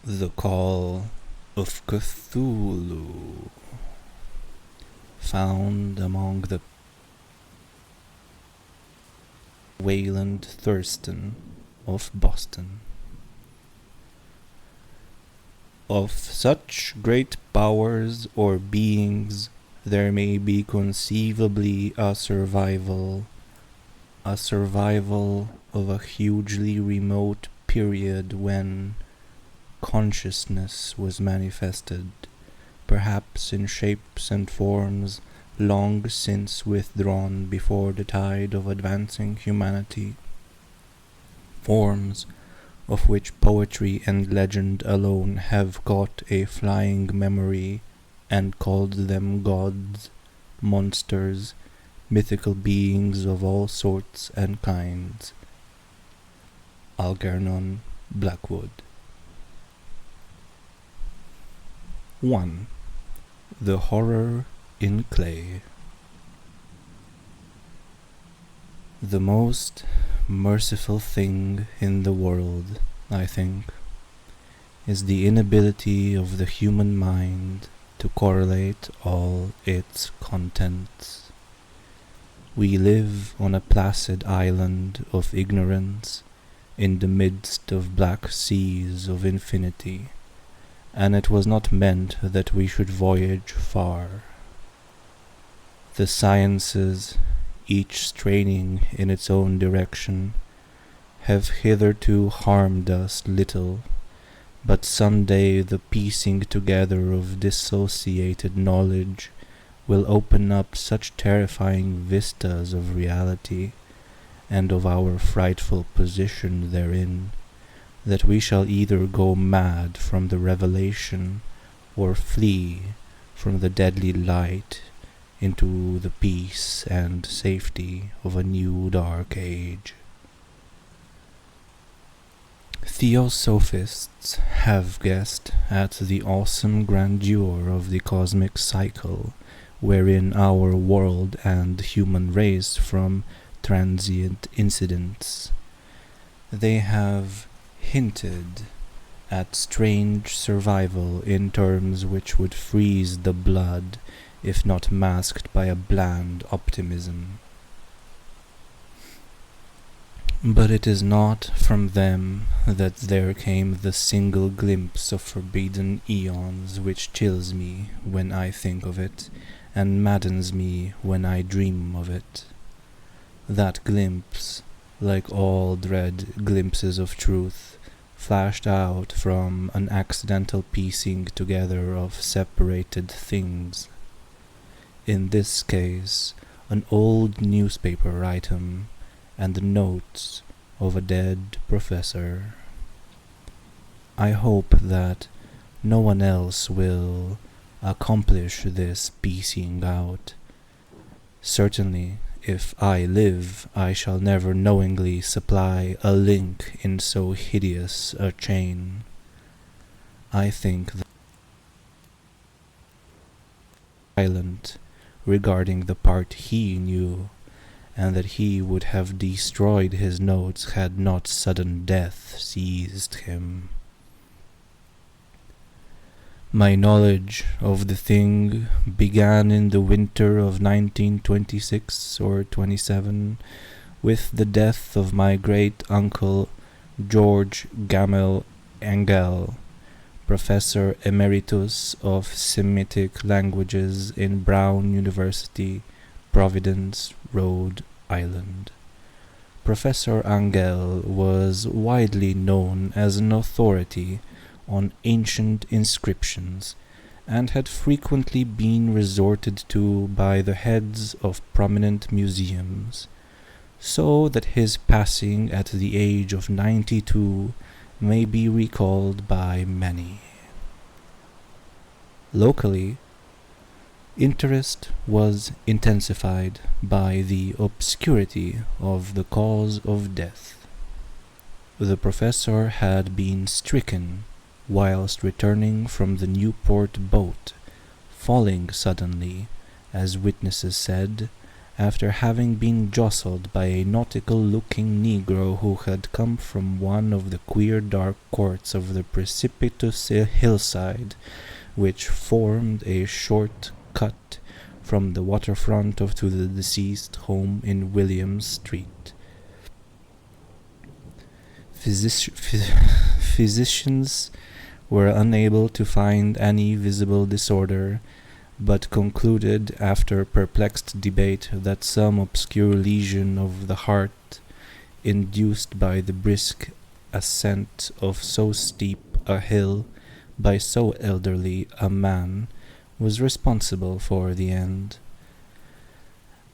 The Call of Cthulhu, found among the Wayland Thurston of Boston. Of such great powers or beings there may be conceivably a survival of a hugely remote period when consciousness was manifested, perhaps in shapes and forms long since withdrawn before the tide of advancing humanity, forms of which poetry and legend alone have caught a flying memory and called them gods, monsters, mythical beings of all sorts and kinds. Algernon Blackwood. 1. The Horror in Clay. The most merciful thing in the world, I think, is the inability of the human mind to correlate all its contents. We live on a placid island of ignorance in the midst of black seas of infinity, and it was not meant that we should voyage far. The sciences, each straining in its own direction, have hitherto harmed us little, but some day the piecing together of dissociated knowledge will open up such terrifying vistas of reality and of our frightful position therein, that we shall either go mad from the revelation or flee from the deadly light into the peace and safety of a new dark age. Theosophists have guessed at the awesome grandeur of the cosmic cycle wherein our world and human race from transient incidents. They have hinted at strange survival in terms which would freeze the blood if not masked by a bland optimism. But it is not from them that there came the single glimpse of forbidden eons which chills me when I think of it, and maddens me when I dream of it. That glimpse, like all dread glimpses of truth, flashed out from an accidental piecing together of separated things. In this case, an old newspaper item and the notes of a dead professor. I hope that no one else will accomplish this piecing out. Certainly, if I live, I shall never knowingly supply a link in so hideous a chain. I think that silent regarding the part he knew, and that he would have destroyed his notes had not sudden death seized him. My knowledge of the thing began in the winter of 1926 or 27 with the death of my great-uncle George Gamel Engel, Professor Emeritus of Semitic Languages in Brown University, Providence, Rhode Island. Professor Engel was widely known as an authority on ancient inscriptions, and had frequently been resorted to by the heads of prominent museums, so that his passing at the age of 92 may be recalled by many. Locally, interest was intensified by the obscurity of the cause of death. The professor had been stricken whilst returning from the Newport boat, falling suddenly, as witnesses said, after having been jostled by a nautical-looking negro who had come from one of the queer dark courts of the precipitous hillside which formed a short cut from the waterfront to the deceased home in Williams Street. Physicians were unable to find any visible disorder, but concluded after perplexed debate that some obscure lesion of the heart, induced by the brisk ascent of so steep a hill by so elderly a man, was responsible for the end.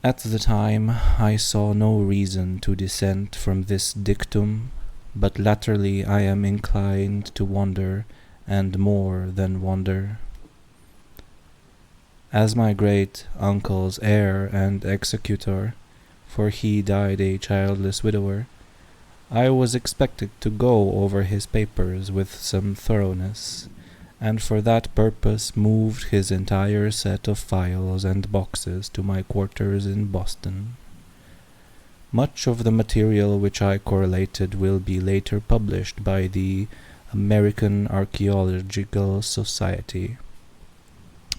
At the time I saw no reason to dissent from this dictum, but latterly I am inclined to wonder, and more than wonder. As my great-uncle's heir and executor, for he died a childless widower, I was expected to go over his papers with some thoroughness, and for that purpose moved his entire set of files and boxes to my quarters in Boston. Much of the material which I correlated will be later published by the American Archaeological Society.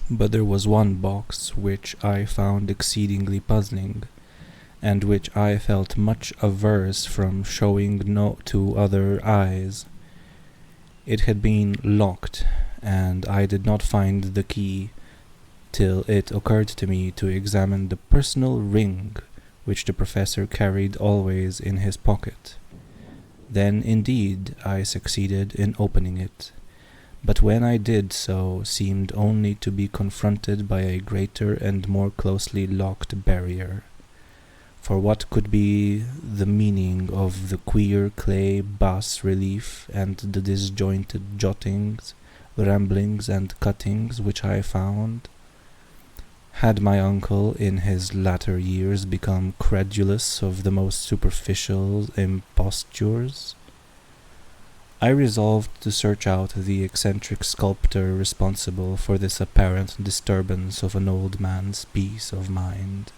But there was one box which I found exceedingly puzzling, and which I felt much averse from showing to other eyes. It had been locked, and I did not find the key till it occurred to me to examine the personal ring which the professor carried always in his pocket. Then indeed I succeeded in opening it, but when I did so seemed only to be confronted by a greater and more closely locked barrier. For what could be the meaning of the queer clay bas-relief and the disjointed jottings, ramblings and cuttings which I found? Had my uncle in his latter years become credulous of the most superficial impostures? I resolved to search out the eccentric sculptor responsible for this apparent disturbance of an old man's peace of mind.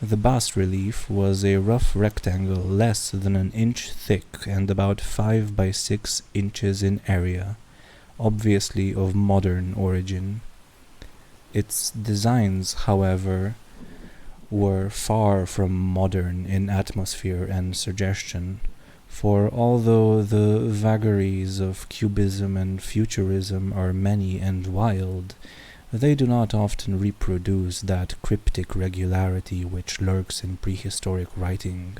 The bas-relief was a rough rectangle less than an inch thick and about 5 by 6 inches in area, obviously of modern origin. Its designs, however, were far from modern in atmosphere and suggestion, for although the vagaries of Cubism and Futurism are many and wild, they do not often reproduce that cryptic regularity which lurks in prehistoric writing.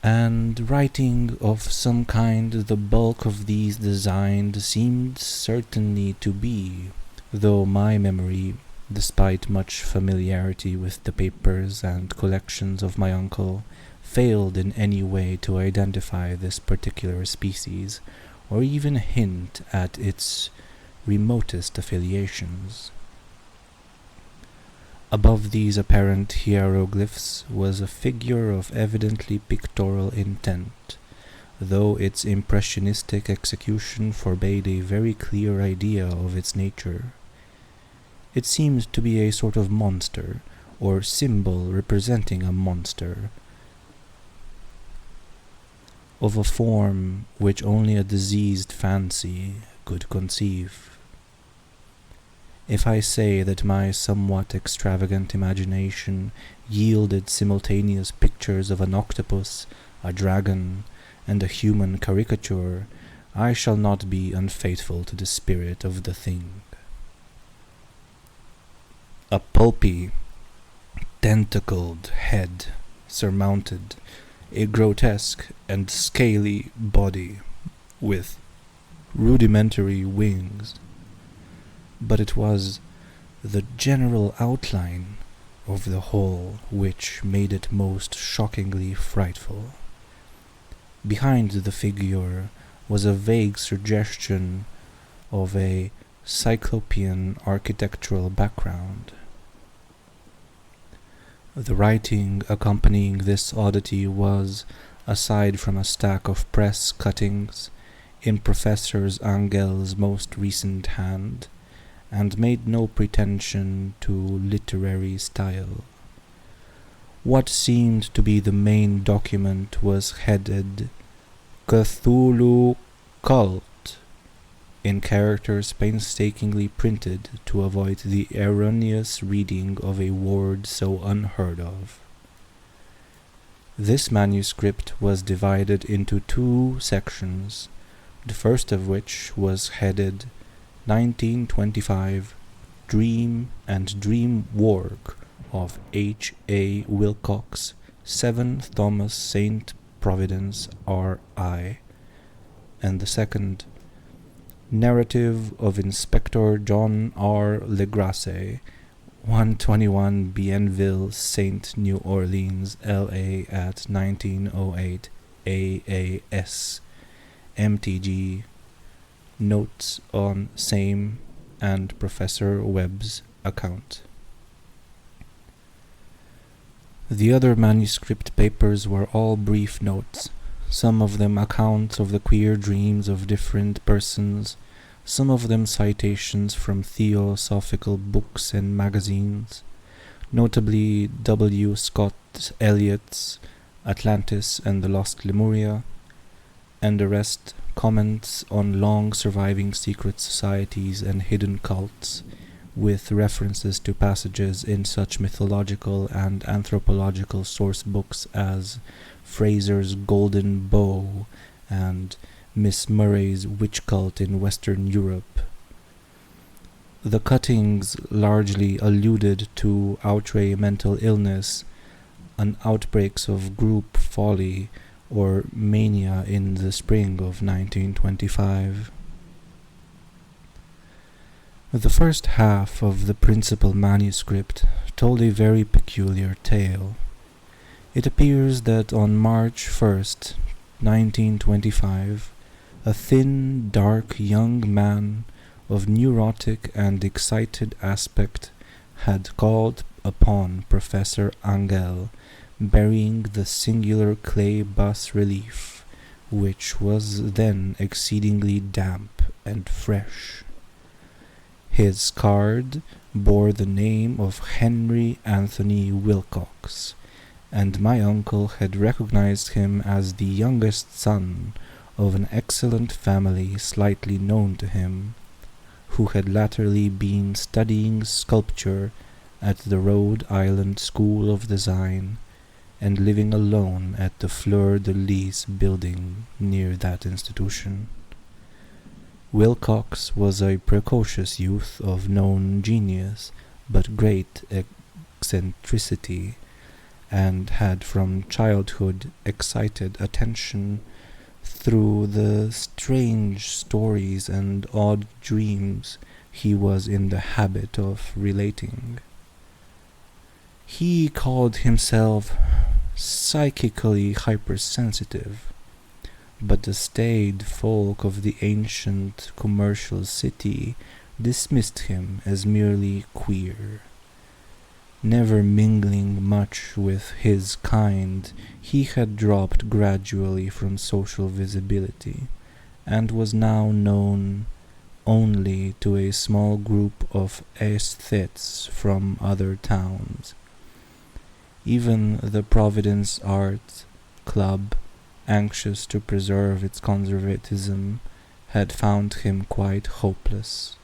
And writing of some kind the bulk of these designs seemed certainly to be, though my memory, despite much familiarity with the papers and collections of my uncle, failed in any way to identify this particular species, or even hint at its remotest affiliations. Above these apparent hieroglyphs was a figure of evidently pictorial intent, though its impressionistic execution forbade a very clear idea of its nature. It seemed to be a sort of monster, or symbol representing a monster, of a form which only a diseased fancy could conceive. If I say that my somewhat extravagant imagination yielded simultaneous pictures of an octopus, a dragon, and a human caricature, I shall not be unfaithful to the spirit of the thing. A pulpy, tentacled head surmounted a grotesque and scaly body with rudimentary wings, but it was the general outline of the whole which made it most shockingly frightful. Behind the figure was a vague suggestion of a cyclopean architectural background. The writing accompanying this oddity was, aside from a stack of press cuttings, in Professor Angel's most recent hand, and made no pretension to literary style. What seemed to be the main document was headed Cthulhu Cult in characters painstakingly printed to avoid the erroneous reading of a word so unheard of. This manuscript was divided into 2 sections, the first of which was headed 1925 Dream and Dream Work of H.A. Wilcox, 7 Thomas St. Providence, R.I., and the second, Narrative of Inspector John R. Legrasse, 121 Bienville, St. New Orleans, L.A. at 1908 AAS, MTG, notes on same and Professor Webb's account. The other manuscript papers were all brief notes, some of them accounts of the queer dreams of different persons, some of them citations from theosophical books and magazines, notably W. Scott Eliot's Atlantis and the Lost Lemuria, and the rest comments on long-surviving secret societies and hidden cults, with references to passages in such mythological and anthropological source books as Fraser's Golden Bow and Miss Murray's Witch Cult in Western Europe. The cuttings largely alluded to outre mental illness and outbreaks of group folly or mania in the spring of 1925. The first half of the principal manuscript told a very peculiar tale. It appears that on March 1st, 1925, a thin, dark young man of neurotic and excited aspect had called upon Professor Angel, bearing the singular clay bas-relief, which was then exceedingly damp and fresh. His card bore the name of Henry Anthony Wilcox, and my uncle had recognized him as the youngest son of an excellent family slightly known to him, who had latterly been studying sculpture at the Rhode Island School of Design and living alone at the Fleur-de-Lis building near that institution. Wilcox was a precocious youth of known genius, but great eccentricity, and had from childhood excited attention through the strange stories and odd dreams he was in the habit of relating. He called himself psychically hypersensitive, but the staid folk of the ancient commercial city dismissed him as merely queer. Never mingling much with his kind, he had dropped gradually from social visibility, and was now known only to a small group of aesthetes from other towns. Even the Providence Art Club, anxious to preserve its conservatism, had found him quite hopeless.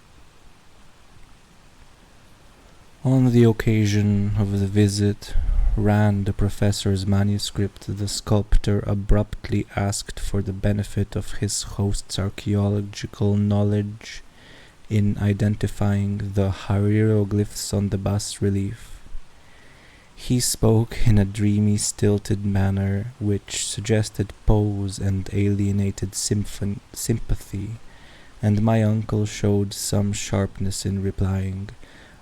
On the occasion of the visit, ran the professor's manuscript, the sculptor abruptly asked for the benefit of his host's archaeological knowledge in identifying the hieroglyphs on the bas-relief. He spoke in a dreamy, stilted manner which suggested pose and alienated sympathy, and my uncle showed some sharpness in replying,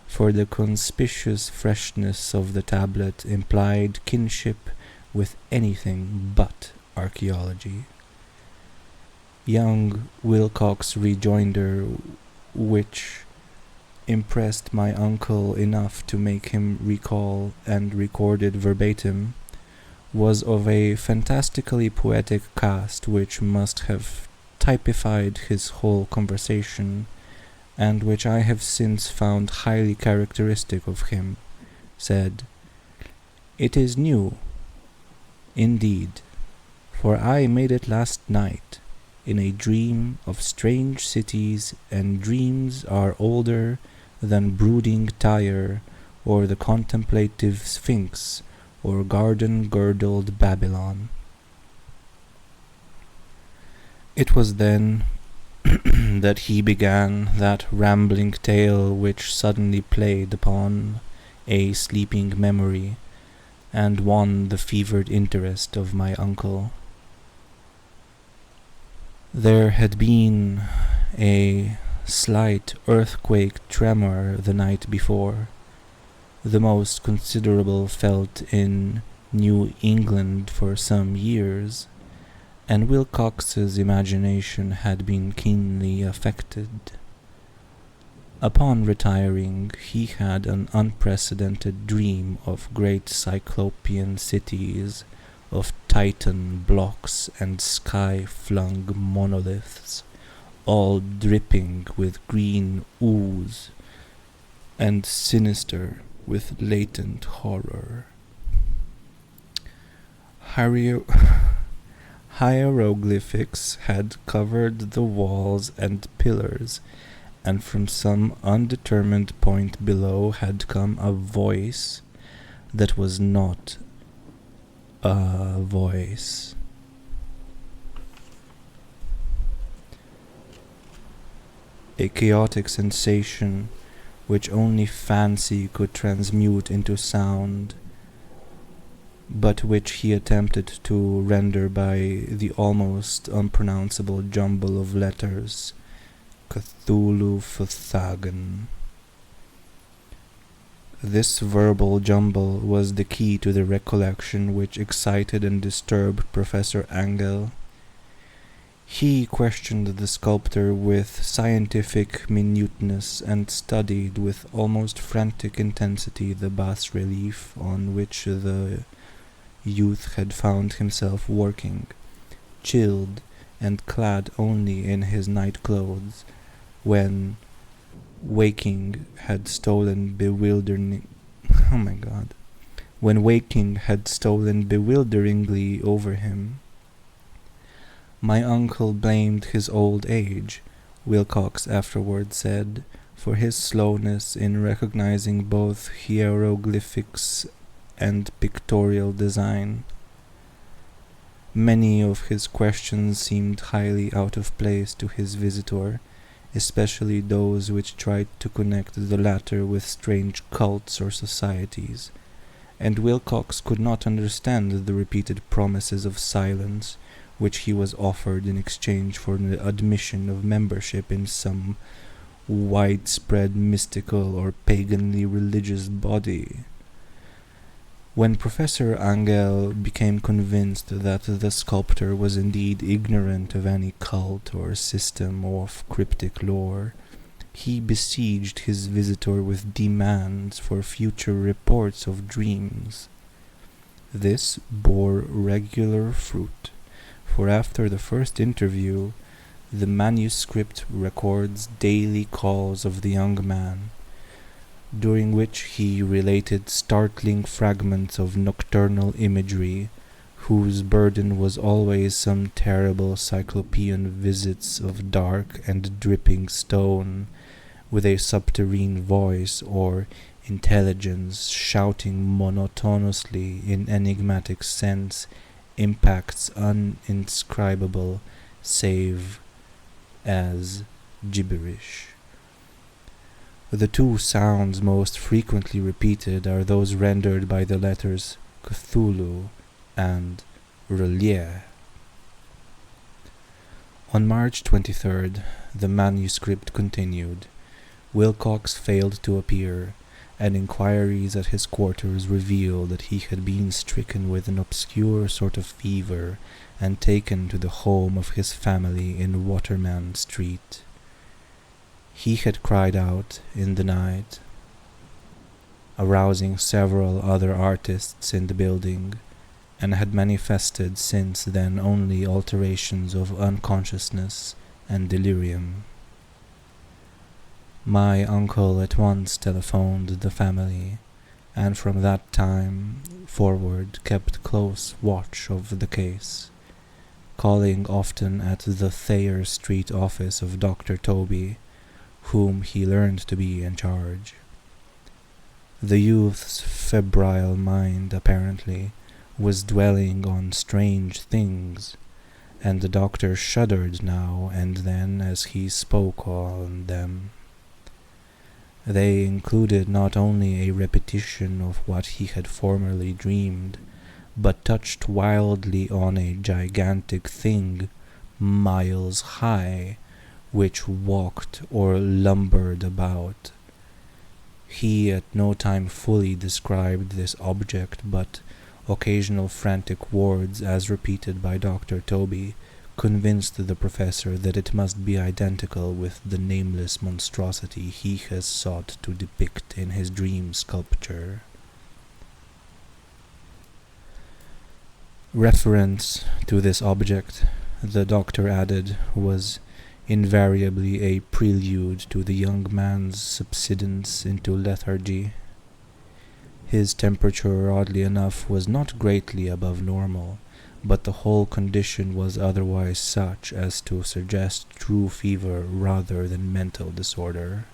for the conspicuous freshness of the tablet implied kinship with anything but archaeology. Young Wilcox's rejoinder, which impressed my uncle enough to make him recall and record it verbatim, was of a fantastically poetic cast which must have typified his whole conversation, and which I have since found highly characteristic of him, said, "It is new, indeed, for I made it last night, in a dream of strange cities, and dreams are older than brooding Tyre, or the contemplative Sphinx, or garden-girdled Babylon." It was then that he began that rambling tale which suddenly played upon a sleeping memory, and won the fevered interest of my uncle. There had been a slight earthquake tremor the night before, the most considerable felt in New England for some years, and Wilcox's imagination had been keenly affected. Upon retiring, he had an unprecedented dream of great cyclopean cities, of Titan blocks and sky-flung monoliths, all dripping with green ooze and sinister with latent horror. Hieroglyphics had covered the walls and pillars, and from some undetermined point below had come a voice that was not a voice. A chaotic sensation which only fancy could transmute into sound, but which he attempted to render by the almost unpronounceable jumble of letters, Cthulhu Fthagan. This verbal jumble was the key to the recollection which excited and disturbed Professor Angel. He questioned the sculptor with scientific minuteness and studied with almost frantic intensity the bas-relief on which the youth had found himself working, chilled and clad only in his night clothes, when waking had stolen bewilderingly over him. My uncle blamed his old age, Wilcox afterward said, for his slowness in recognizing both hieroglyphics and pictorial design. Many of his questions seemed highly out of place to his visitor, especially those which tried to connect the latter with strange cults or societies, and Wilcox could not understand the repeated promises of silence which he was offered in exchange for the admission of membership in some widespread mystical or paganly religious body. When Professor Angel became convinced that the sculptor was indeed ignorant of any cult or system of cryptic lore, he besieged his visitor with demands for future reports of dreams. This bore regular fruit, for after the first interview, the manuscript records daily calls of the young man, during which he related startling fragments of nocturnal imagery, whose burden was always some terrible cyclopean visits of dark and dripping stone, with a subterranean voice or intelligence shouting monotonously in enigmatic sense impacts uninscribable save as gibberish. The two sounds most frequently repeated are those rendered by the letters Cthulhu and Relier. On March 23rd, the manuscript continued. Wilcox failed to appear, and inquiries at his quarters revealed that he had been stricken with an obscure sort of fever and taken to the home of his family in Waterman Street. He had cried out in the night, arousing several other artists in the building, and had manifested since then only alterations of unconsciousness and delirium. My uncle at once telephoned the family, and from that time forward kept close watch of the case, calling often at the Thayer Street office of Dr. Toby, whom he learned to be in charge. The youth's febrile mind, apparently, was dwelling on strange things, and the doctor shuddered now and then as he spoke on them. They included not only a repetition of what he had formerly dreamed, but touched wildly on a gigantic thing, miles high, which walked or lumbered about. He at no time fully described this object, but occasional frantic words, as repeated by Dr. Toby, convinced the professor that it must be identical with the nameless monstrosity he has sought to depict in his dream sculpture. Reference to this object, the doctor added, was invariably a prelude to the young man's subsidence into lethargy. His temperature, oddly enough, was not greatly above normal, but the whole condition was otherwise such as to suggest true fever rather than mental disorder.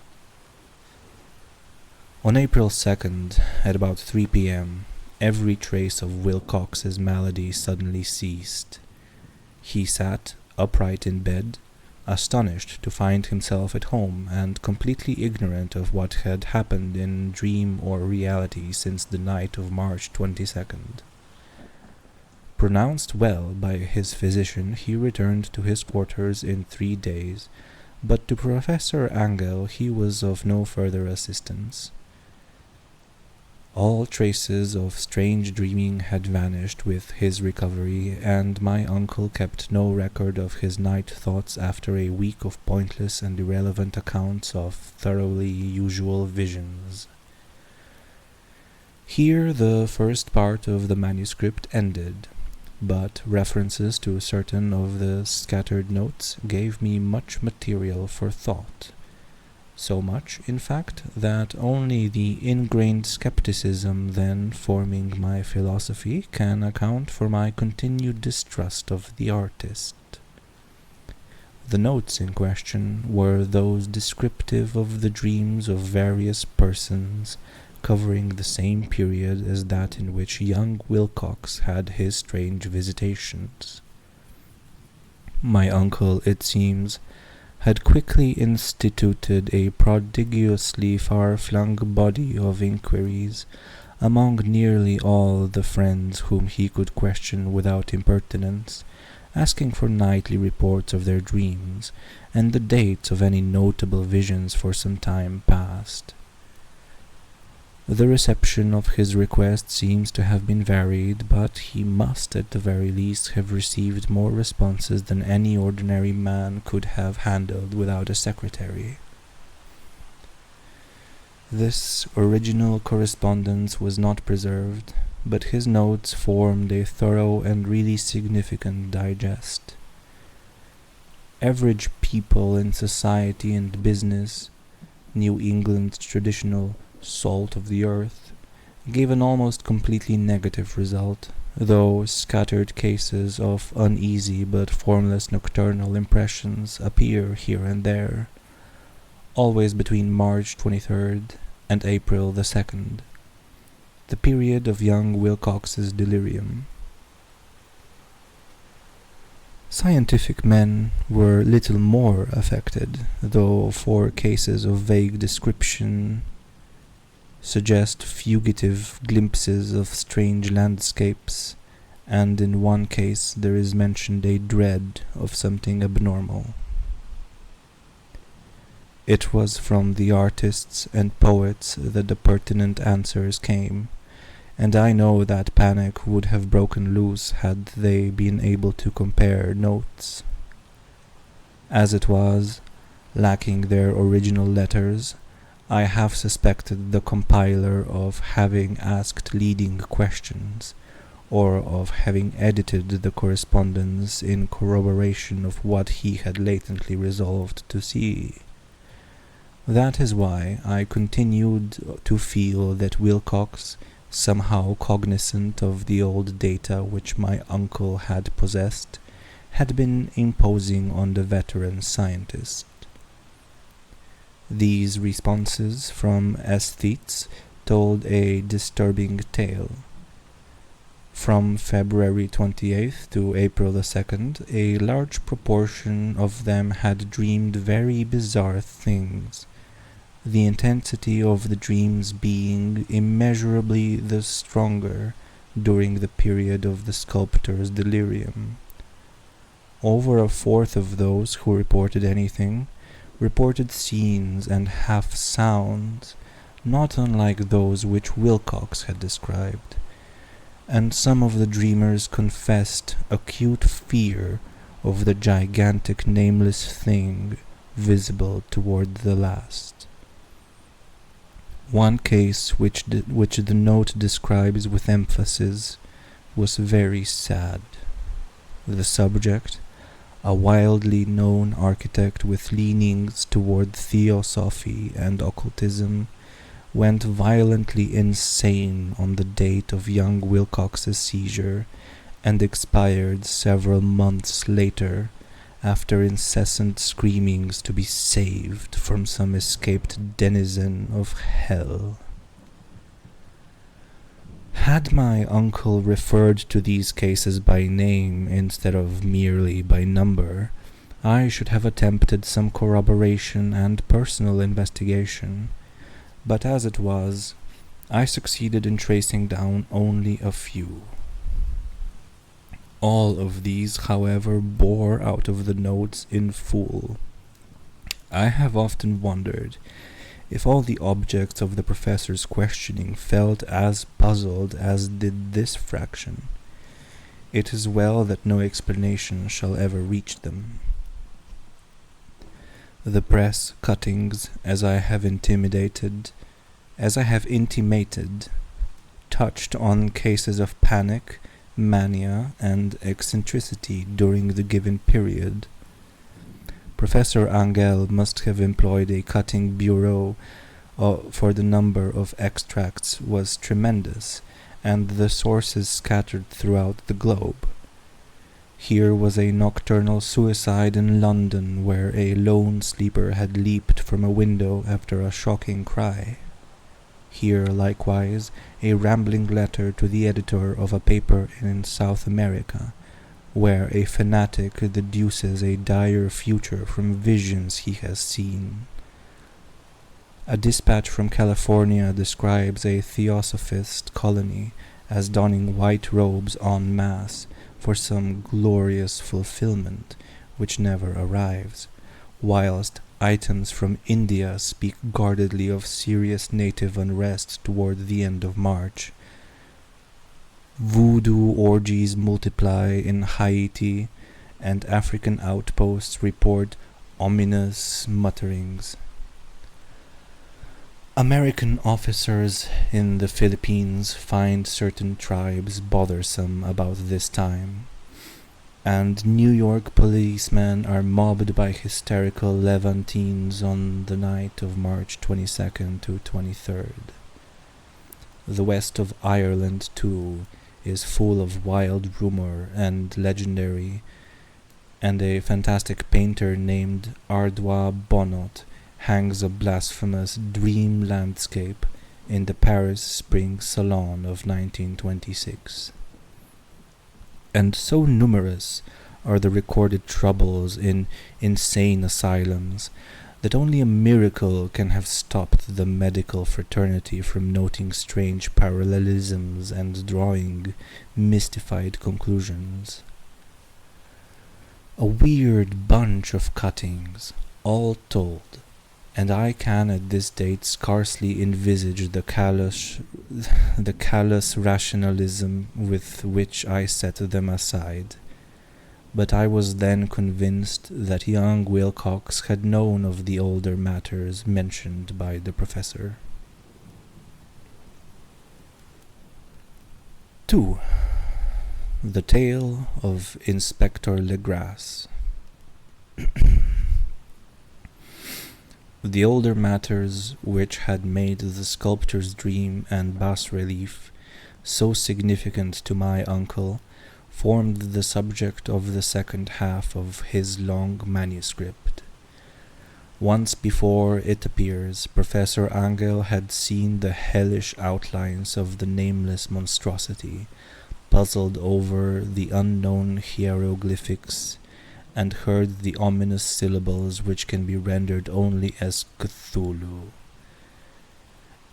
On April 2nd, at about 3 p.m., every trace of Wilcox's malady suddenly ceased. He sat upright in bed, astonished to find himself at home and completely ignorant of what had happened in dream or reality since the night of March 22nd. Pronounced well by his physician, he returned to his quarters in 3 days, but to Professor Angell he was of no further assistance. All traces of strange dreaming had vanished with his recovery, and my uncle kept no record of his night thoughts after a week of pointless and irrelevant accounts of thoroughly usual visions. Here the first part of the manuscript ended, but references to certain of the scattered notes gave me much material for thought. So much, in fact, that only the ingrained skepticism then forming my philosophy can account for my continued distrust of the artist. The notes in question were those descriptive of the dreams of various persons, covering the same period as that in which young Wilcox had his strange visitations. My uncle, it seems, had quickly instituted a prodigiously far-flung body of inquiries among nearly all the friends whom he could question without impertinence, asking for nightly reports of their dreams and the dates of any notable visions for some time past. The reception of his request seems to have been varied, but he must at the very least have received more responses than any ordinary man could have handled without a secretary. This original correspondence was not preserved, but his notes formed a thorough and really significant digest. Average people in society and business, New England's traditional salt of the earth, gave an almost completely negative result, though scattered cases of uneasy but formless nocturnal impressions appear here and there, always between March 23rd and April the 2nd, the period of young Wilcox's delirium. Scientific men were little more affected, though 4 cases of vague description suggest fugitive glimpses of strange landscapes, and in one case there is mentioned a dread of something abnormal. It was from the artists and poets that the pertinent answers came, and I know that panic would have broken loose had they been able to compare notes. As it was, lacking their original letters, I half suspected the compiler of having asked leading questions, or of having edited the correspondence in corroboration of what he had latently resolved to see. That is why I continued to feel that Wilcox, somehow cognizant of the old data which my uncle had possessed, had been imposing on the veteran scientist. These responses from aesthetes told a disturbing tale. From February 28th to April the 2nd, a large proportion of them had dreamed very bizarre things, the intensity of the dreams being immeasurably the stronger during the period of the sculptor's delirium. Over a fourth of those who reported anything reported scenes and half sounds, not unlike those which Wilcox had described, and some of the dreamers confessed acute fear of the gigantic nameless thing visible toward the last. One case which the note describes with emphasis was very sad. The subject, a wildly known architect with leanings toward theosophy and occultism, went violently insane on the date of young Wilcox's seizure and expired several months later after incessant screamings to be saved from some escaped denizen of hell. Had my uncle referred to these cases by name instead of merely by number, I should have attempted some corroboration and personal investigation, but as it was, I succeeded in tracing down only a few. All of these, however, bore out of the notes in full. I have often wondered if all the objects of the professor's questioning felt as puzzled as did this fraction. It is well that no explanation shall ever reach them. The press cuttings, as I have intimated, touched on cases of panic, mania, and eccentricity during the given period. Professor Angel must have employed a cutting bureau, for the number of extracts was tremendous, and the sources scattered throughout the globe. Here was a nocturnal suicide in London, where a lone sleeper had leaped from a window after a shocking cry. Here, likewise, a rambling letter to the editor of a paper in South America, where a fanatic deduces a dire future from visions he has seen. A dispatch from California describes a theosophist colony as donning white robes en masse for some glorious fulfillment which never arrives, whilst items from India speak guardedly of serious native unrest toward the end of March. Voodoo orgies multiply in Haiti, and African outposts report ominous mutterings. American officers in the Philippines find certain tribes bothersome about this time, and New York policemen are mobbed by hysterical Levantines on the night of March 22nd to 23rd. The west of Ireland, too, is full of wild rumor and legendary, and a fantastic painter named Ardois Bonnot hangs a blasphemous dream landscape in the Paris Spring Salon of 1926. And so numerous are the recorded troubles in insane asylums that only a miracle can have stopped the medical fraternity from noting strange parallelisms and drawing mystified conclusions. A weird bunch of cuttings, all told, and I can at this date scarcely envisage the callous rationalism with which I set them aside. But I was then convinced that young Wilcox had known of the older matters mentioned by the professor. 2. The Tale of Inspector Legras. The older matters which had made the sculptor's dream and bas-relief so significant to my uncle formed the subject of the second half of his long manuscript. Once before, it appears, Professor Angel had seen the hellish outlines of the nameless monstrosity, puzzled over the unknown hieroglyphics, and heard the ominous syllables which can be rendered only as Cthulhu.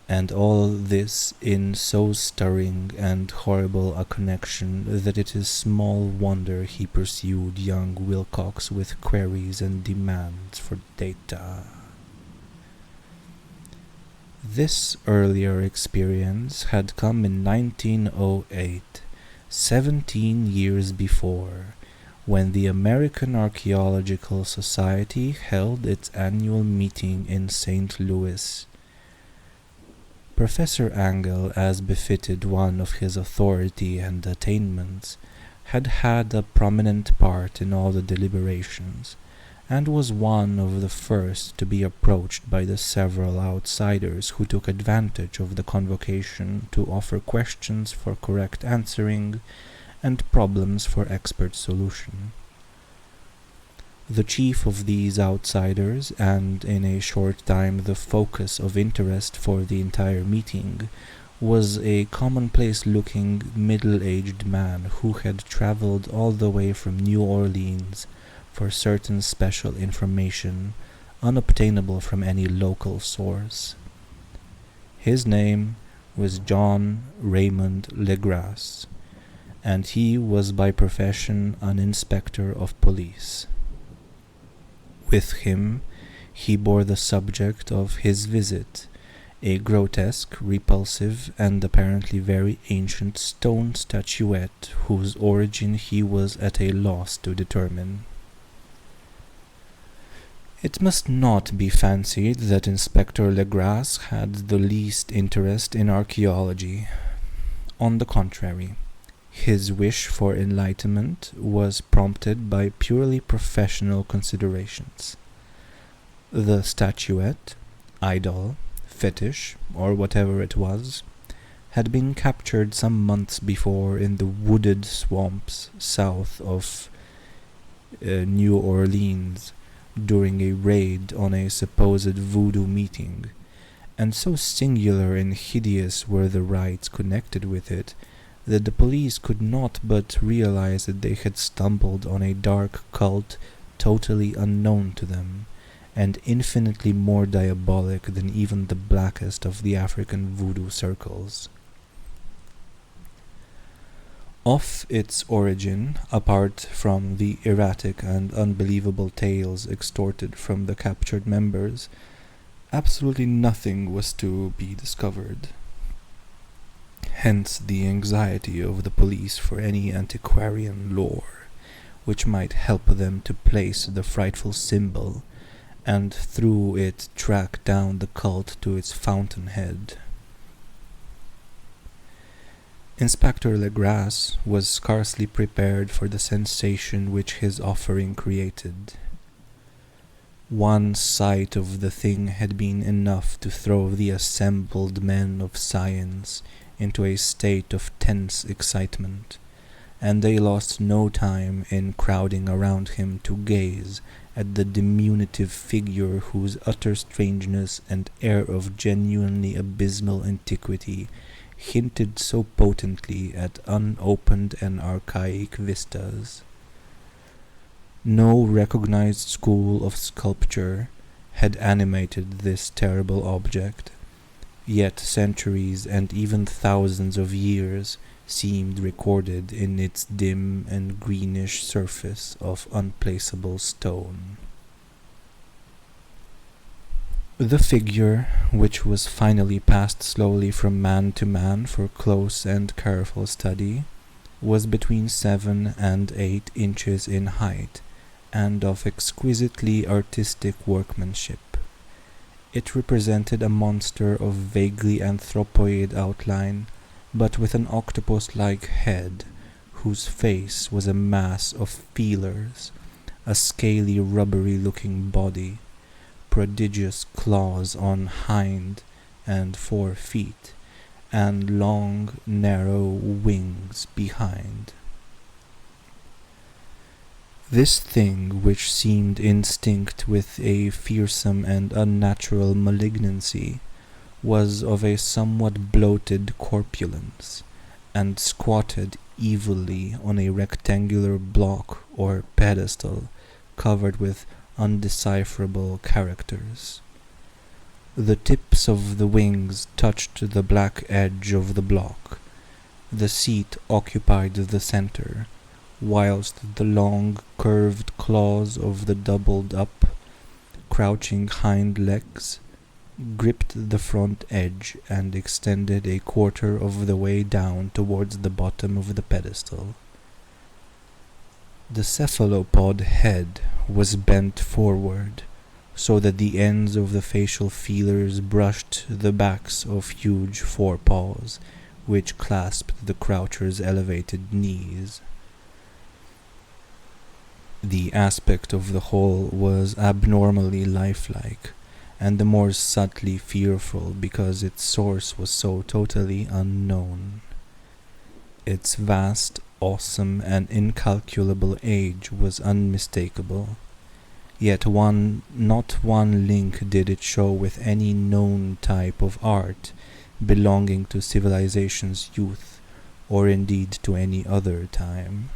And all this in so stirring and horrible a connection that it is small wonder he pursued young Wilcox with queries and demands for data. This earlier experience had come in 1908, 17 years before, when the American Archaeological Society held its annual meeting in St. Louis. Professor Angel, as befitted one of his authority and attainments, had had a prominent part in all the deliberations, and was one of the first to be approached by the several outsiders who took advantage of the convocation to offer questions for correct answering and problems for expert solution. The chief of these outsiders, and in a short time the focus of interest for the entire meeting, was a commonplace-looking, middle-aged man who had traveled all the way from New Orleans for certain special information unobtainable from any local source. His name was John Raymond Legrasse, and he was by profession an inspector of police. With him he bore the subject of his visit, a grotesque, repulsive, and apparently very ancient stone statuette whose origin he was at a loss to determine. It must not be fancied that Inspector Legrasse had the least interest in archaeology. On the contrary, his wish for enlightenment was prompted by purely professional considerations. The statuette, idol, fetish, or whatever it was, had been captured some months before in the wooded swamps south of New Orleans during a raid on a supposed voodoo meeting, and so singular and hideous were the rites connected with it that the police could not but realize that they had stumbled on a dark cult totally unknown to them, and infinitely more diabolic than even the blackest of the African voodoo circles. Of its origin, apart from the erratic and unbelievable tales extorted from the captured members, absolutely nothing was to be discovered. Hence the anxiety of the police for any antiquarian lore which might help them to place the frightful symbol, and through it track down the cult to its fountainhead. Inspector Legrasse was scarcely prepared for the sensation which his offering created. One sight of the thing had been enough to throw the assembled men of science into a state of tense excitement, and they lost no time in crowding around him to gaze at the diminutive figure whose utter strangeness and air of genuinely abysmal antiquity hinted so potently at unopened and archaic vistas. No recognized school of sculpture had animated this terrible object, yet centuries and even thousands of years seemed recorded in its dim and greenish surface of unplaceable stone. The figure, which was finally passed slowly from man to man for close and careful study, was between 7 and 8 inches in height, and of exquisitely artistic workmanship. It represented a monster of vaguely anthropoid outline, but with an octopus-like head, whose face was a mass of feelers, a scaly, rubbery-looking body, prodigious claws on hind and 4 feet, and long, narrow wings behind. This thing, which seemed instinct with a fearsome and unnatural malignancy, was of a somewhat bloated corpulence, and squatted evilly on a rectangular block or pedestal covered with undecipherable characters. The tips of the wings touched the black edge of the block. The seat occupied the center, whilst the long curved claws of the doubled up, crouching hind legs gripped the front edge and extended a quarter of the way down towards the bottom of the pedestal. The cephalopod head was bent forward, so that the ends of the facial feelers brushed the backs of huge forepaws, which clasped the croucher's elevated knees. The aspect of the whole was abnormally lifelike, and the more subtly fearful because its source was so totally unknown. Its vast, awesome, and incalculable age was unmistakable, yet not one link did it show with any known type of art belonging to civilization's youth, or indeed to any other time.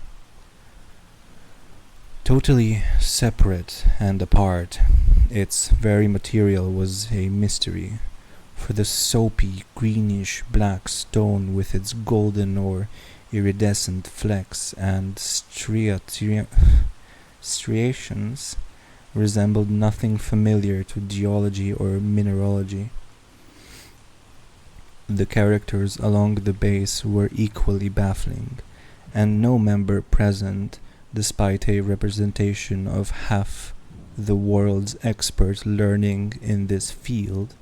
Totally separate and apart, its very material was a mystery, for the soapy, greenish black stone with its golden or iridescent flecks and striations resembled nothing familiar to geology or mineralogy. The characters along the base were equally baffling, and no member present, despite a representation of half the world's expert learning in this field,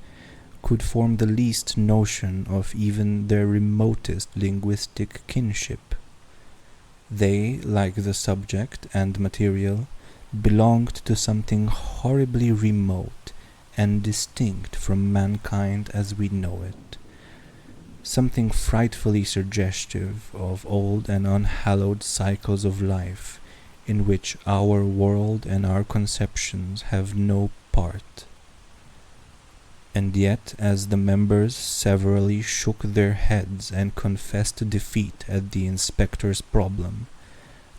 could form the least notion of even their remotest linguistic kinship. They, like the subject and material, belonged to something horribly remote and distinct from mankind as we know it, something frightfully suggestive of old and unhallowed cycles of life, in which our world and our conceptions have no part. And yet, as the members severally shook their heads and confessed defeat at the inspector's problem,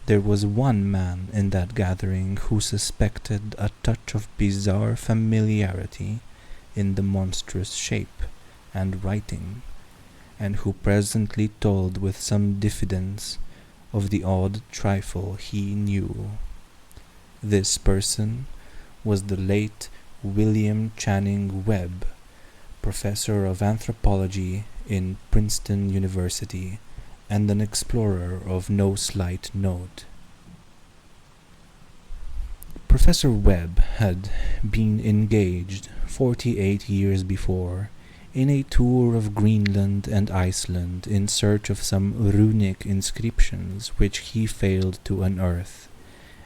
there was one man in that gathering who suspected a touch of bizarre familiarity in the monstrous shape and writing, and who presently told with some diffidence of the odd trifle he knew. This person was the late William Channing Webb, professor of anthropology in Princeton University and an explorer of no slight note. Professor Webb had been engaged 48 years before in a tour of Greenland and Iceland in search of some runic inscriptions which he failed to unearth,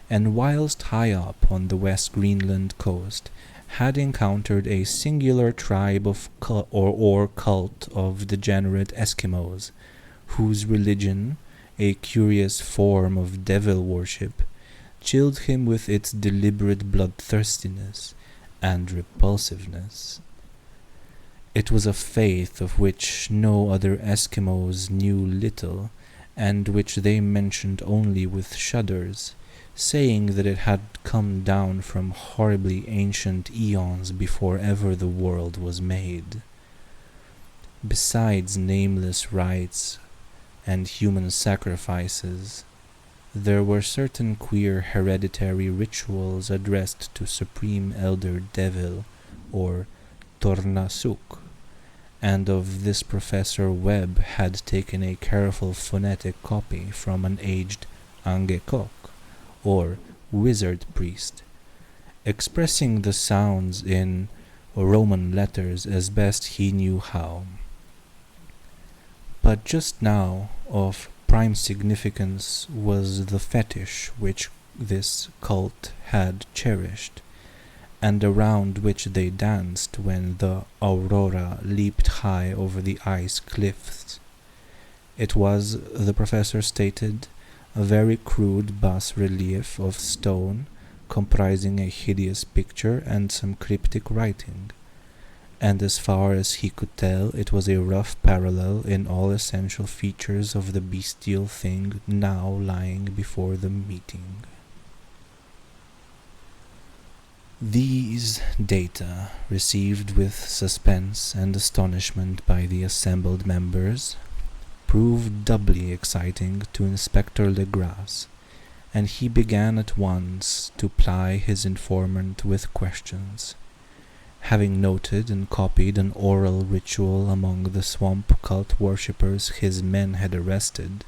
and whilst high up on the West Greenland coast had encountered a singular tribe of cult of degenerate Eskimos, whose religion, a curious form of devil worship, chilled him with its deliberate bloodthirstiness and repulsiveness. It was a faith of which no other Eskimos knew little, and which they mentioned only with shudders, saying that it had come down from horribly ancient eons before ever the world was made. Besides nameless rites and human sacrifices, there were certain queer hereditary rituals addressed to Supreme Elder Devil, or Tornasuk, and of this Professor Webb had taken a careful phonetic copy from an aged Angekok, or wizard priest, expressing the sounds in Roman letters as best he knew how. But just now, of prime significance was the fetish which this cult had cherished, and around which they danced when the aurora leaped high over the ice cliffs. It was, the professor stated, a very crude bas-relief of stone comprising a hideous picture and some cryptic writing, and as far as he could tell it was a rough parallel in all essential features of the bestial thing now lying before the meeting. These data, received with suspense and astonishment by the assembled members, proved doubly exciting to Inspector Legras, and he began at once to ply his informant with questions. Having noted and copied an oral ritual among the swamp cult worshippers his men had arrested,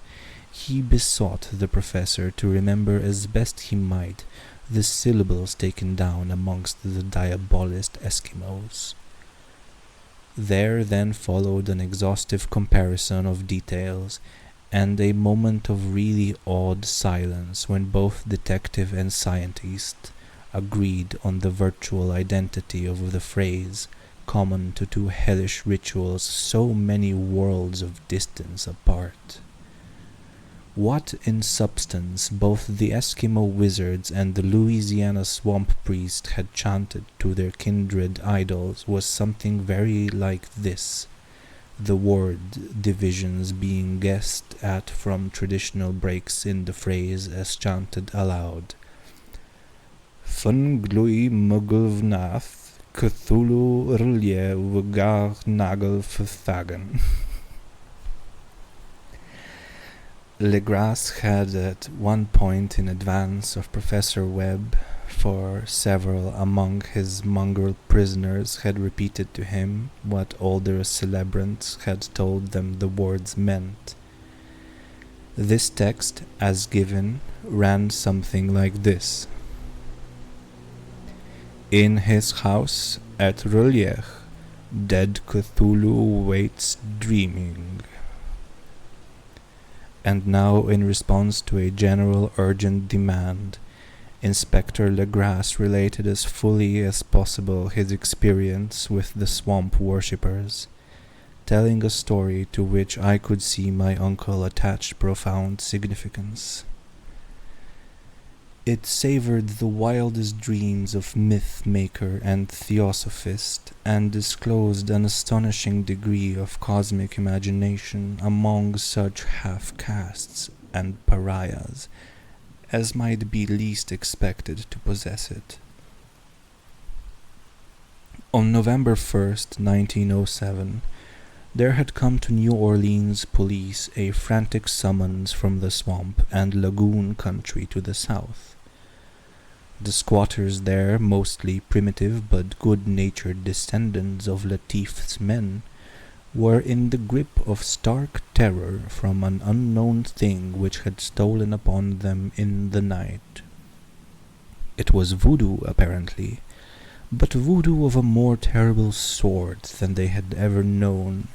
he besought the professor to remember as best he might the syllables taken down amongst the diabolist Eskimos. There then followed an exhaustive comparison of details, and a moment of really awed silence when both detective and scientist agreed on the virtual identity of the phrase common to two hellish rituals so many worlds of distance apart. What in substance both the Eskimo wizards and the Louisiana swamp priest had chanted to their kindred idols was something very like this, the word divisions being guessed at from traditional breaks in the phrase as chanted aloud. Fun glui mugulvnath Cthulhu rlje wgar nagel verthagen. Legras had at one point in advance of Professor Webb, for several among his mongrel prisoners had repeated to him what older celebrants had told them the words meant. This text, as given, ran something like this. In his house at R'lyeh, dead Cthulhu waits dreaming. And now, in response to a general urgent demand, Inspector Legras related as fully as possible his experience with the swamp worshippers, telling a story to which I could see my uncle attached profound significance. It savored the wildest dreams of myth-maker and theosophist, and disclosed an astonishing degree of cosmic imagination among such half-castes and pariahs as might be least expected to possess it. On November 1st, 1907, there had come to New Orleans police a frantic summons from the swamp and lagoon country to the south. The squatters there, mostly primitive but good-natured descendants of Latif's men, were in the grip of stark terror from an unknown thing which had stolen upon them in the night. It was voodoo, apparently, but voodoo of a more terrible sort than they had ever known,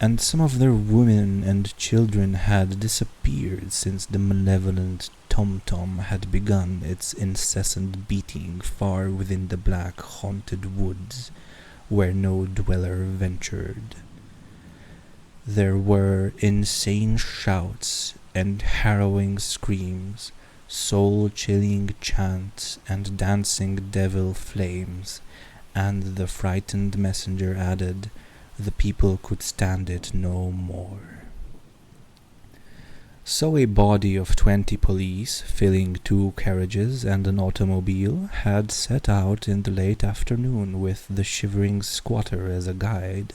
and some of their women and children had disappeared since the malevolent tom-tom had begun its incessant beating far within the black haunted woods, where no dweller ventured. There were insane shouts and harrowing screams, soul-chilling chants and dancing devil flames, and the frightened messenger added, the people could stand it no more. So a body of 20 police, filling 2 carriages and an automobile, had set out in the late afternoon with the shivering squatter as a guide.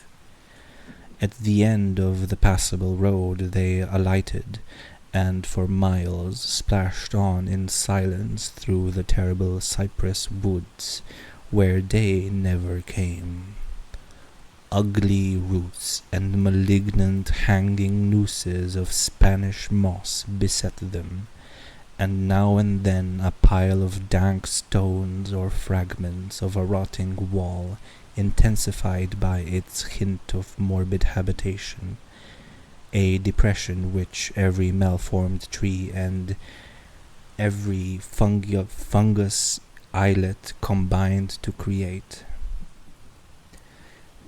At the end of the passable road they alighted, and for miles splashed on in silence through the terrible cypress woods, where day never came. Ugly roots and malignant hanging nooses of Spanish moss beset them, and now and then a pile of dank stones or fragments of a rotting wall, intensified by its hint of morbid habitation, a depression which every malformed tree and every fungus islet combined to create.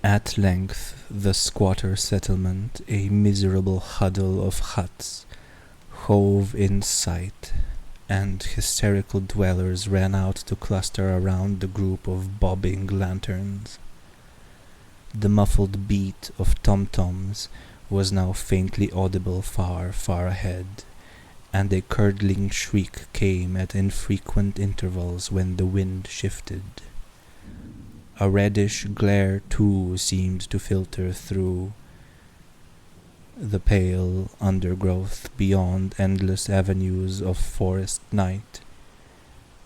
At length the squatter settlement, a miserable huddle of huts, hove in sight, and hysterical dwellers ran out to cluster around the group of bobbing lanterns. The muffled beat of tom-toms was now faintly audible far, far ahead, and a curdling shriek came at infrequent intervals when the wind shifted. A reddish glare, too, seemed to filter through the pale undergrowth beyond endless avenues of forest night.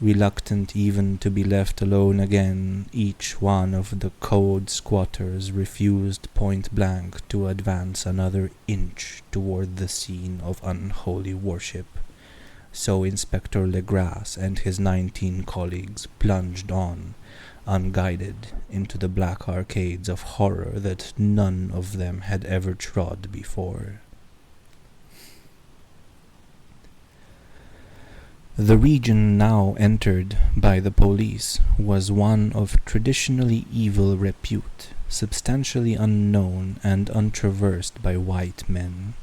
Reluctant even to be left alone again, each one of the cowed squatters refused point-blank to advance another inch toward the scene of unholy worship. So Inspector Legras and his 19 colleagues plunged on, unguided, into the black arcades of horror that none of them had ever trod before. The region now entered by the police was one of traditionally evil repute, substantially unknown and untraversed by white men.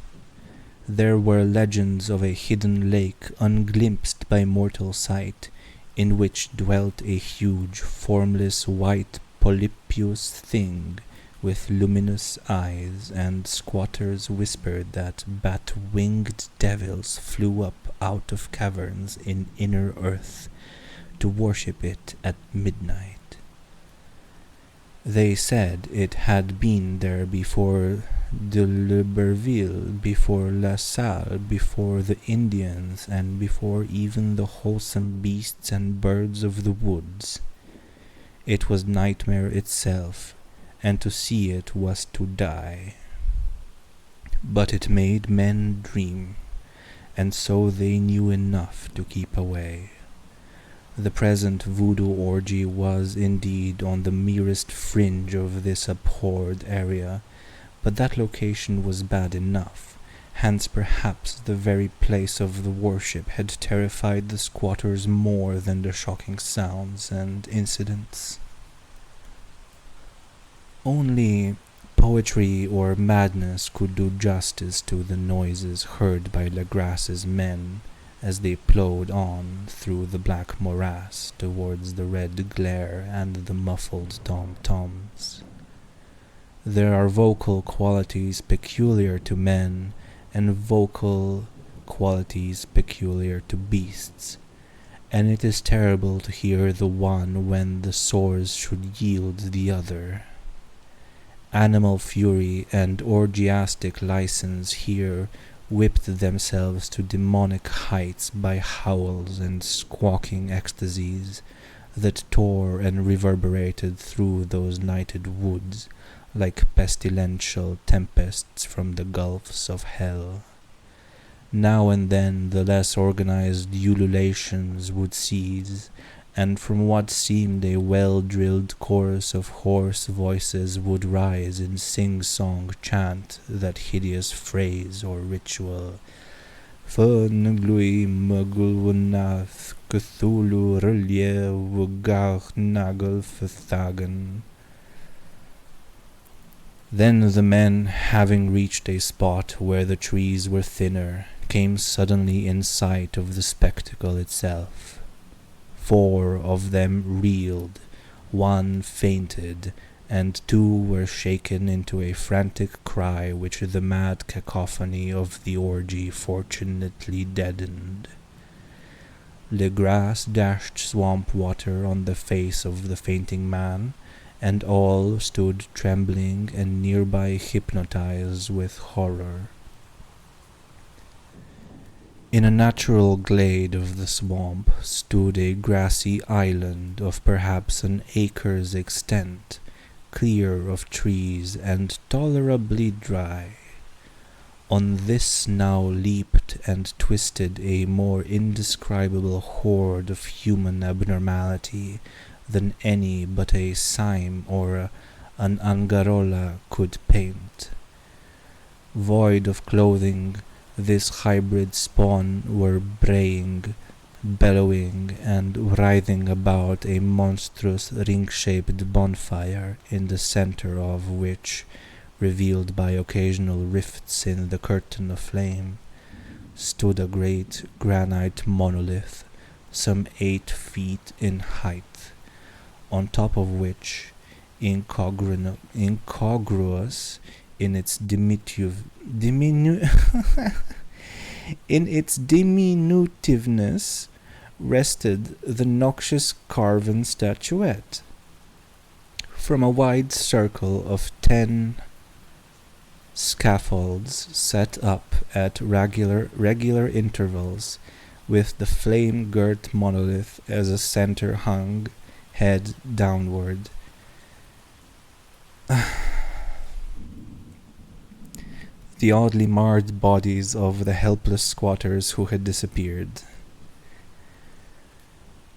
There were legends of a hidden lake unglimpsed by mortal sight, in which dwelt a huge, formless, white, polypous thing with luminous eyes, and squatters whispered that bat-winged devils flew up out of caverns in inner earth to worship it at midnight. They said it had been there before de Libreville, before La Salle, before the Indians, and before even the wholesome beasts and birds of the woods. It was nightmare itself, and to see it was to die. But it made men dream, and so they knew enough to keep away. The present voodoo orgy was indeed on the merest fringe of this abhorred area, but that location was bad enough. Hence perhaps the very place of the worship had terrified the squatters more than the shocking sounds and incidents. Only poetry or madness could do justice to the noises heard by Legras's men as they ploughed on through the black morass towards the red glare and the muffled tom-toms. There are vocal qualities peculiar to men and vocal qualities peculiar to beasts, and it is terrible to hear the one when the sores should yield the other. Animal fury and orgiastic license here whipped themselves to demonic heights by howls and squawking ecstasies that tore and reverberated through those nighted woods like pestilential tempests from the gulfs of hell. Now and then the less organized ululations would cease, and from what seemed a well-drilled chorus of hoarse voices would rise in sing-song chant that hideous phrase or ritual. Fernglui Mugulwanath Cthulhu Relie Wugach Nagel Verthagen. Then the men, having reached a spot where the trees were thinner, came suddenly in sight of the spectacle itself. 4 of them reeled, 1 fainted, and 2 were shaken into a frantic cry which the mad cacophony of the orgy fortunately deadened. Legras dashed swamp water on the face of the fainting man, and all stood trembling and nearby hypnotized with horror. In a natural glade of the swamp stood a grassy island of perhaps an acre's extent, clear of trees and tolerably dry. On this now leaped and twisted a more indescribable horde of human abnormality than any but a Sime or an Angarola could paint. Void of clothing, this hybrid spawn were braying, bellowing and writhing about a monstrous ring-shaped bonfire, in the center of which, revealed by occasional rifts in the curtain of flame, stood a great granite monolith, some 8 feet in height, on top of which, incongruous in its in its diminutiveness, rested the noxious carven statuette. From a wide circle of 10 scaffolds set up at regular intervals, with the flame-girt monolith as a center hung, head downward. The oddly marred bodies of the helpless squatters who had disappeared.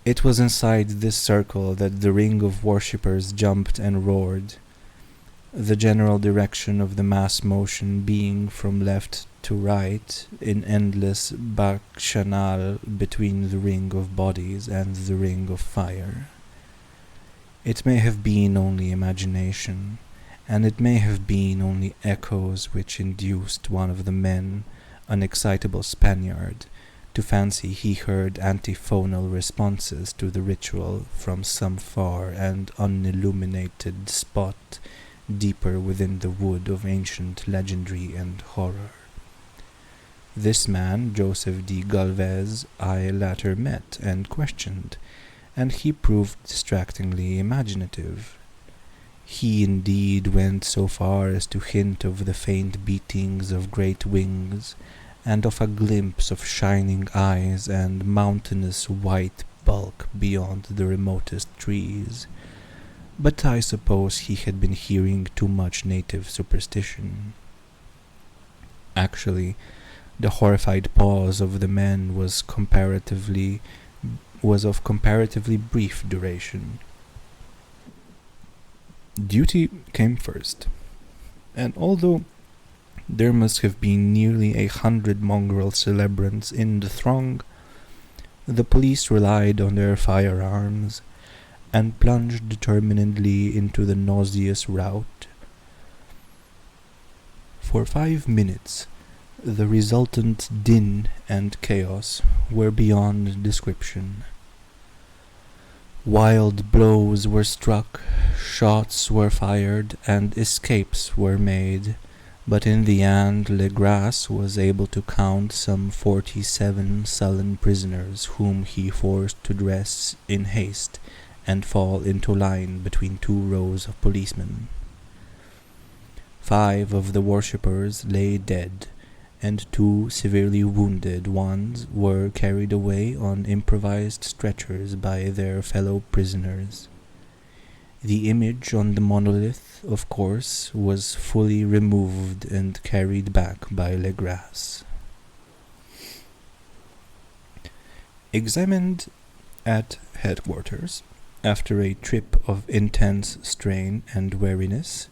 It was inside this circle that the ring of worshippers jumped and roared, the general direction of the mass motion being from left to right in endless bacchanal between the ring of bodies and the ring of fire. It may have been only imagination, and it may have been only echoes which induced one of the men, an excitable Spaniard, to fancy he heard antiphonal responses to the ritual from some far and unilluminated spot deeper within the wood of ancient legendary and horror. This man, Joseph D. Galvez, I later met and questioned, and he proved distractingly imaginative. He indeed went so far as to hint of the faint beatings of great wings, and of a glimpse of shining eyes and mountainous white bulk beyond the remotest trees. But I suppose he had been hearing too much native superstition. Actually, the horrified pause of the men was of comparatively brief duration. Duty came first, and although there must have been nearly 100 mongrel celebrants in the throng, the police relied on their firearms and plunged determinedly into the nauseous rout. For 5 minutes, the resultant din and chaos were beyond description. Wild blows were struck, shots were fired, and escapes were made, but in the end Legras was able to count some 47 sullen prisoners whom he forced to dress in haste and fall into line between 2 rows of policemen. 5 of the worshippers lay dead, and 2 severely wounded ones were carried away on improvised stretchers by their fellow prisoners. The image on the monolith, of course, was fully removed and carried back by Legras. Examined at headquarters, after a trip of intense strain and weariness,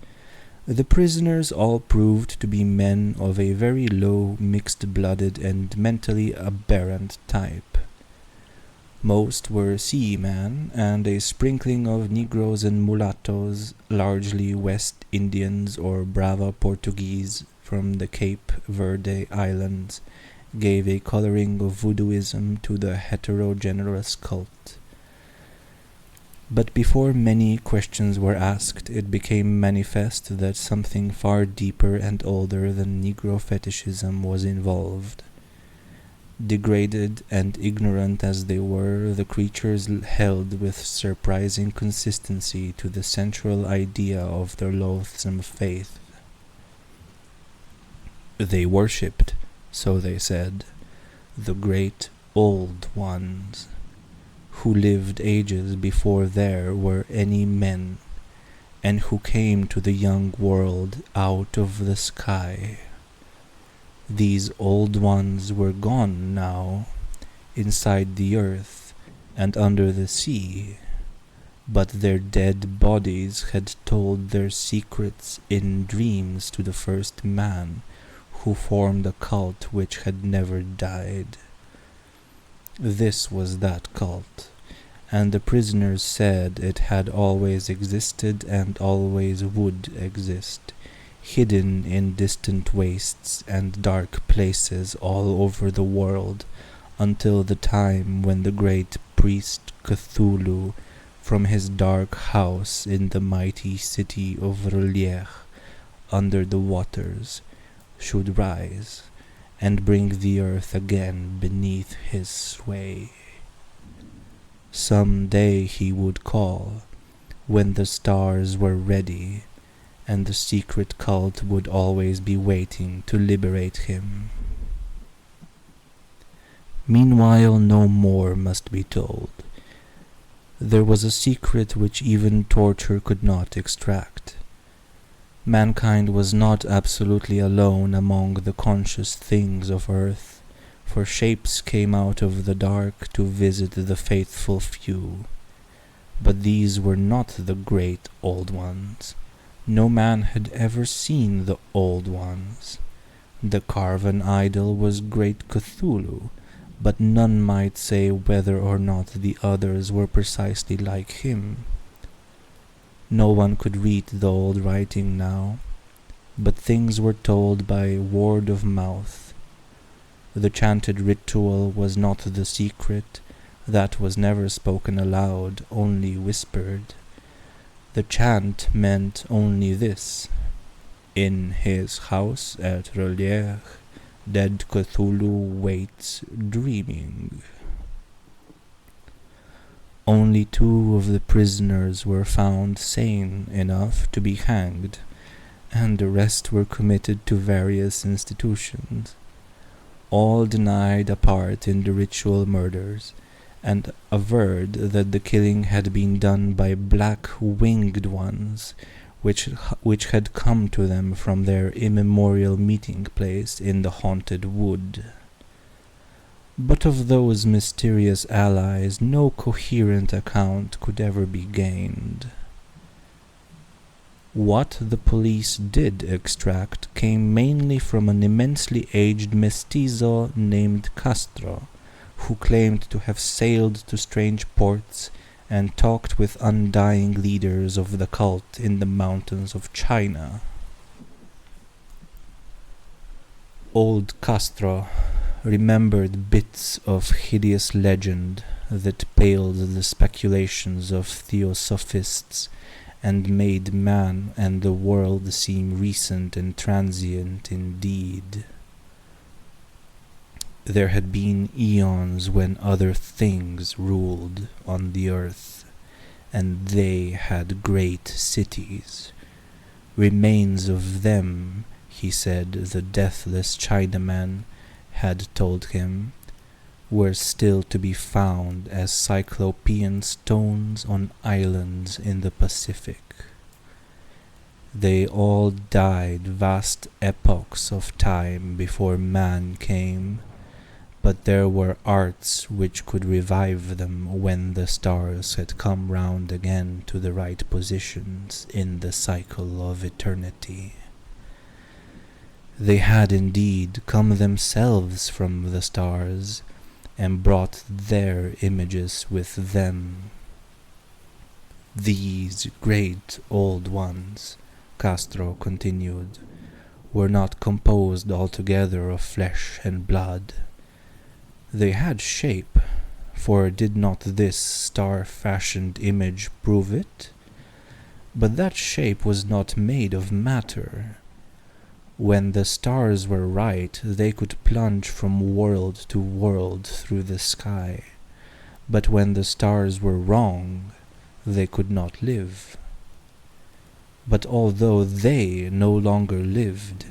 the prisoners all proved to be men of a very low, mixed-blooded and mentally aberrant type. Most were seamen, and a sprinkling of Negroes and mulattoes, largely West Indians or Brava Portuguese from the Cape Verde Islands, gave a coloring of voodooism to the heterogeneous cult. But before many questions were asked, it became manifest that something far deeper and older than Negro fetishism was involved. Degraded and ignorant as they were, the creatures held with surprising consistency to the central idea of their loathsome faith. They worshipped, so they said, the great old ones, who lived ages before there were any men, and who came to the young world out of the sky. These old ones were gone now, inside the earth and under the sea, but their dead bodies had told their secrets in dreams to the first man, who formed a cult which had never died. This was that cult, and the prisoners said it had always existed and always would exist, hidden in distant wastes and dark places all over the world, until the time when the great priest Cthulhu, from his dark house in the mighty city of Relier, under the waters, should rise and bring the earth again beneath his sway. Some day he would call, when the stars were ready, and the secret cult would always be waiting to liberate him. Meanwhile, no more must be told. There was a secret which even torture could not extract. Mankind was not absolutely alone among the conscious things of earth, for shapes came out of the dark to visit the faithful few. But these were not the great Old Ones. No man had ever seen the Old Ones. The carven idol was great Cthulhu, but none might say whether or not the others were precisely like him. No one could read the old writing now, but things were told by word of mouth. The chanted ritual was not the secret, that was never spoken aloud, only whispered. The chant meant only this: in his house at Relier, dead Cthulhu waits dreaming. Only 2 of the prisoners were found sane enough to be hanged, and the rest were committed to various institutions. All denied a part in the ritual murders, and averred that the killing had been done by black-winged ones, which had come to them from their immemorial meeting place in the haunted wood. But of those mysterious allies no coherent account could ever be gained. What the police did extract came mainly from an immensely aged mestizo named Castro, who claimed to have sailed to strange ports and talked with undying leaders of the cult in the mountains of China. Old Castro remembered bits of hideous legend that paled the speculations of theosophists and made man and the world seem recent and transient indeed. There had been eons when other things ruled on the earth, and they had great cities. Remains of them, he said, the deathless Chinaman had told him, were still to be found as cyclopean stones on islands in the Pacific. They all died vast epochs of time before man came, but there were arts which could revive them when the stars had come round again to the right positions in the cycle of eternity. They had indeed come themselves from the stars, and brought their images with them. These great Old Ones, Castro continued, were not composed altogether of flesh and blood. They had shape, for did not this star-fashioned image prove it? But that shape was not made of matter. When the stars were right, they could plunge from world to world through the sky, but when the stars were wrong, they could not live. But although they no longer lived,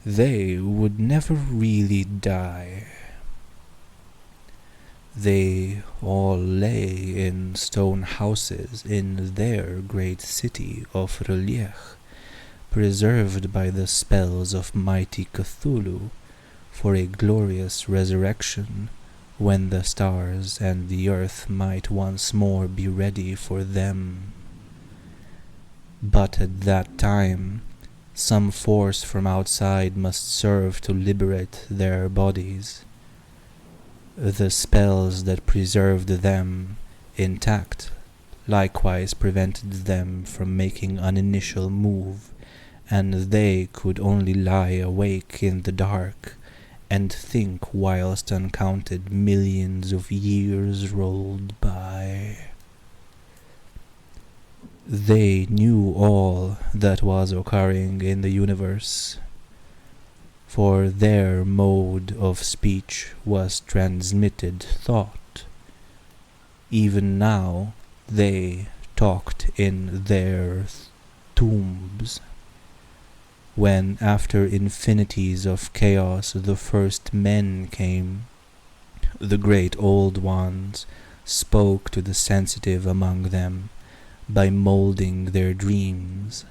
they would never really die. They all lay in stone houses in their great city of Relier, preserved by the spells of mighty Cthulhu, for a glorious resurrection, when the stars and the earth might once more be ready for them. But at that time, some force from outside must serve to liberate their bodies. The spells that preserved them intact likewise prevented them from making an initial move, and they could only lie awake in the dark and think whilst uncounted millions of years rolled by. They knew all that was occurring in the universe, for their mode of speech was transmitted thought. Even now they talked in their tombs. When after infinities of chaos the first men came, the great old ones spoke to the sensitive among them by molding their dreams,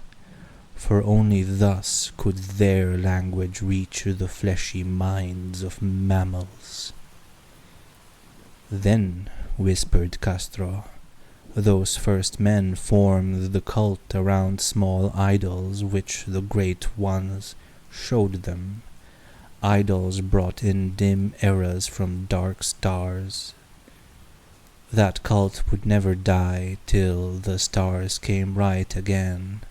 for only thus could their language reach the fleshy minds of mammals. Then, whispered Castro, those first men formed the cult around small idols which the great ones showed them, idols brought in dim eras from dark stars. That cult would never die till the stars came right again,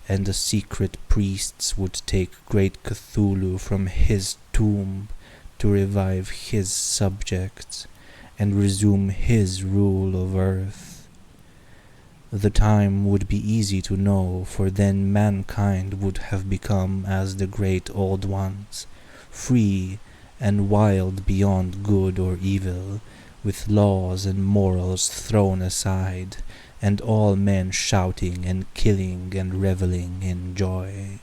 and the secret priests would take great Cthulhu from his tomb to revive his subjects and resume his rule of earth. The time would be easy to know, for then mankind would have become as the great old ones, free and wild beyond good or evil, with laws and morals thrown aside, and all men shouting and killing and reveling in joy.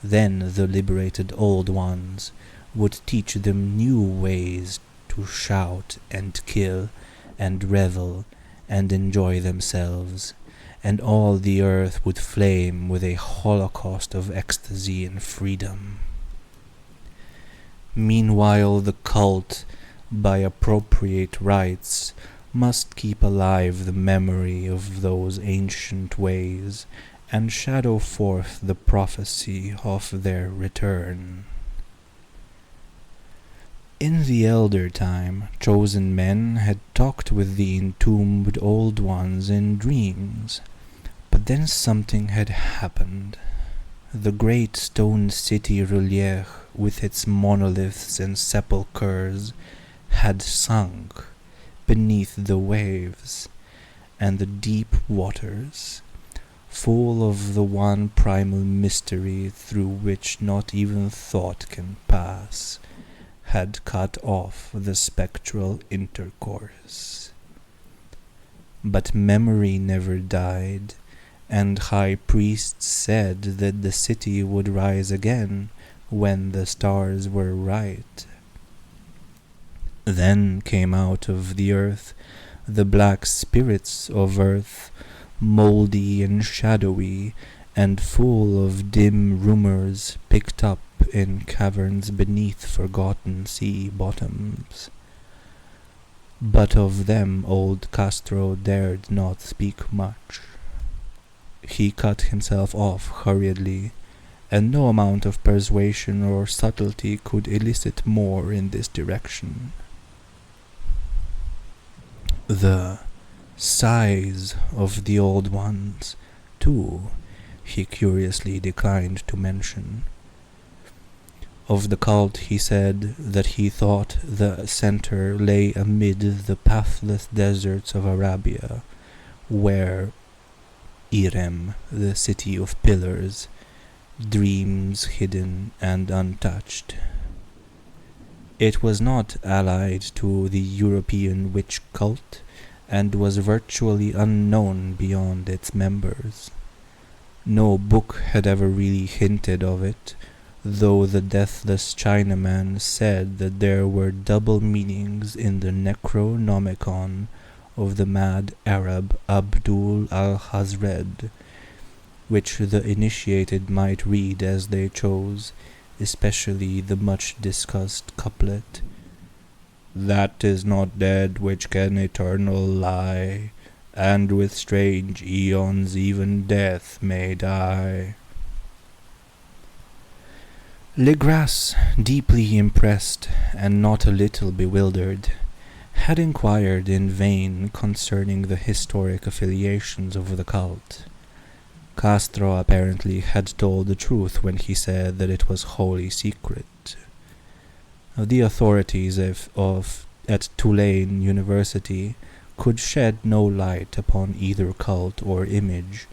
Then the liberated old ones would teach them new ways to shout and kill and revel and enjoy themselves, and all the earth would flame with a holocaust of ecstasy and freedom. Meanwhile the cult, by appropriate rites, must keep alive the memory of those ancient ways, and shadow forth the prophecy of their return. In the elder time, chosen men had talked with the entombed old ones in dreams, but then something had happened. The great stone city Relier, with its monoliths and sepulchres, had sunk beneath the waves, and the deep waters, full of the one primal mystery through which not even thought can pass, had cut off the spectral intercourse. But memory never died, and high priests said that the city would rise again when the stars were right. Then came out of the earth the black spirits of earth, mouldy and shadowy, and full of dim rumors picked up in caverns beneath forgotten sea bottoms. But of them old Castro dared not speak much. He cut himself off hurriedly, and no amount of persuasion or subtlety could elicit more in this direction. The size of the old ones, too, he curiously declined to mention. Of the cult he said that he thought the center lay amid the pathless deserts of Arabia, where Irem, the city of pillars, dreams hidden and untouched. It was not allied to the European witch cult, and was virtually unknown beyond its members. No book had ever really hinted of it, though the deathless Chinaman said that there were double meanings in the Necronomicon of the mad Arab Abdul al-Hazred, which the initiated might read as they chose, especially the much-discussed couplet, "That is not dead which can eternal lie, and with strange eons even death may die." Legras, deeply impressed and not a little bewildered, had inquired in vain concerning the historic affiliations of the cult. Castro apparently had told the truth when he said that it was wholly secret. The authorities at Tulane University could shed no light upon either cult or image,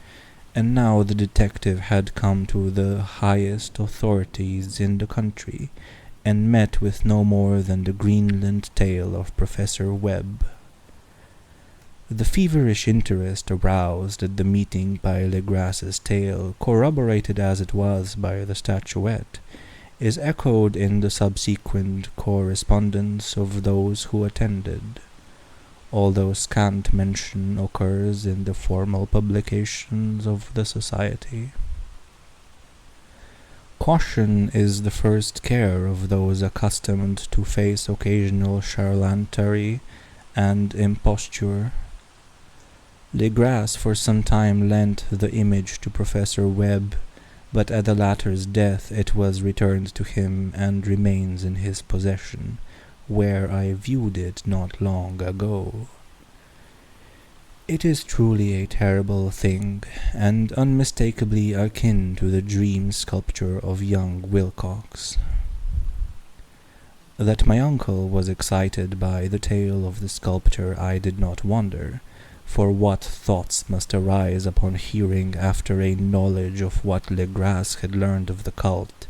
and now the detective had come to the highest authorities in the country and met with no more than the Greenland tale of Professor Webb. The feverish interest aroused at the meeting by Legras's tale, corroborated as it was by the statuette, is echoed in the subsequent correspondence of those who attended, although scant mention occurs in the formal publications of the society. Caution is the first care of those accustomed to face occasional charlatanry and imposture. Legras for some time lent the image to Professor Webb, but at the latter's death it was returned to him and remains in his possession, where I viewed it not long ago. It is truly a terrible thing, and unmistakably akin to the dream sculpture of young Wilcox. That my uncle was excited by the tale of the sculptor I did not wonder, for what thoughts must arise upon hearing, after a knowledge of what Legras had learned of the cult,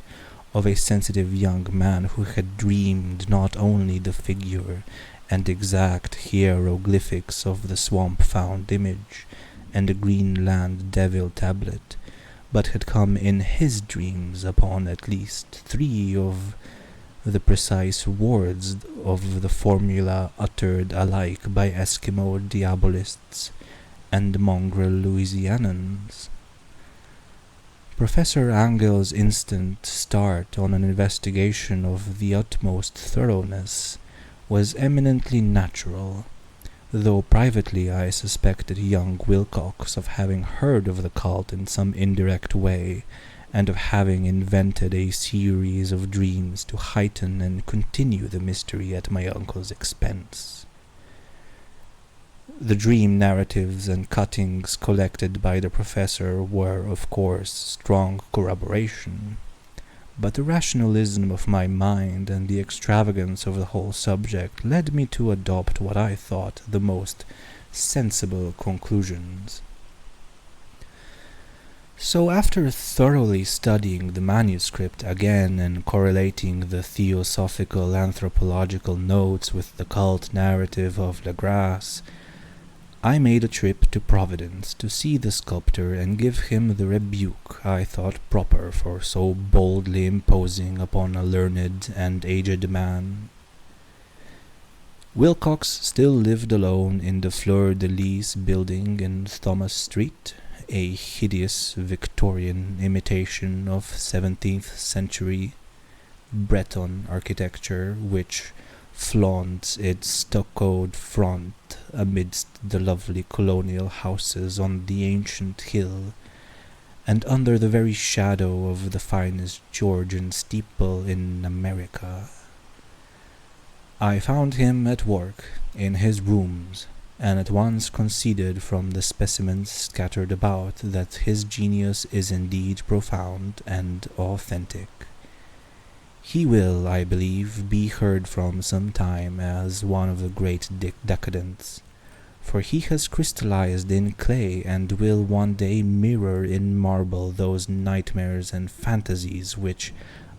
of a sensitive young man who had dreamed not only the figure and exact hieroglyphics of the swamp-found image and the Greenland devil tablet, but had come in his dreams upon at least 3 of the precise words of the formula uttered alike by Eskimo diabolists and mongrel Louisianans. Professor Angel's instant start on an investigation of the utmost thoroughness was eminently natural, though privately I suspected young Wilcox of having heard of the cult in some indirect way, and of having invented a series of dreams to heighten and continue the mystery at my uncle's expense. The dream narratives and cuttings collected by the professor were, of course, strong corroboration, but the rationalism of my mind and the extravagance of the whole subject led me to adopt what I thought the most sensible conclusions. So after thoroughly studying the manuscript again and correlating the theosophical anthropological notes with the cult narrative of Legras, I made a trip to Providence to see the sculptor and give him the rebuke I thought proper for so boldly imposing upon a learned and aged man. Wilcox still lived alone in the Fleur-de-Lis building in Thomas Street, a hideous Victorian imitation of 17th century Breton architecture which flaunts its stuccoed front amidst the lovely colonial houses on the ancient hill, and under the very shadow of the finest Georgian steeple in America. I found him at work in his rooms, and at once conceded from the specimens scattered about that his genius is indeed profound and authentic. He will, I believe, be heard from some time as one of the great decadents, for he has crystallized in clay and will one day mirror in marble those nightmares and fantasies which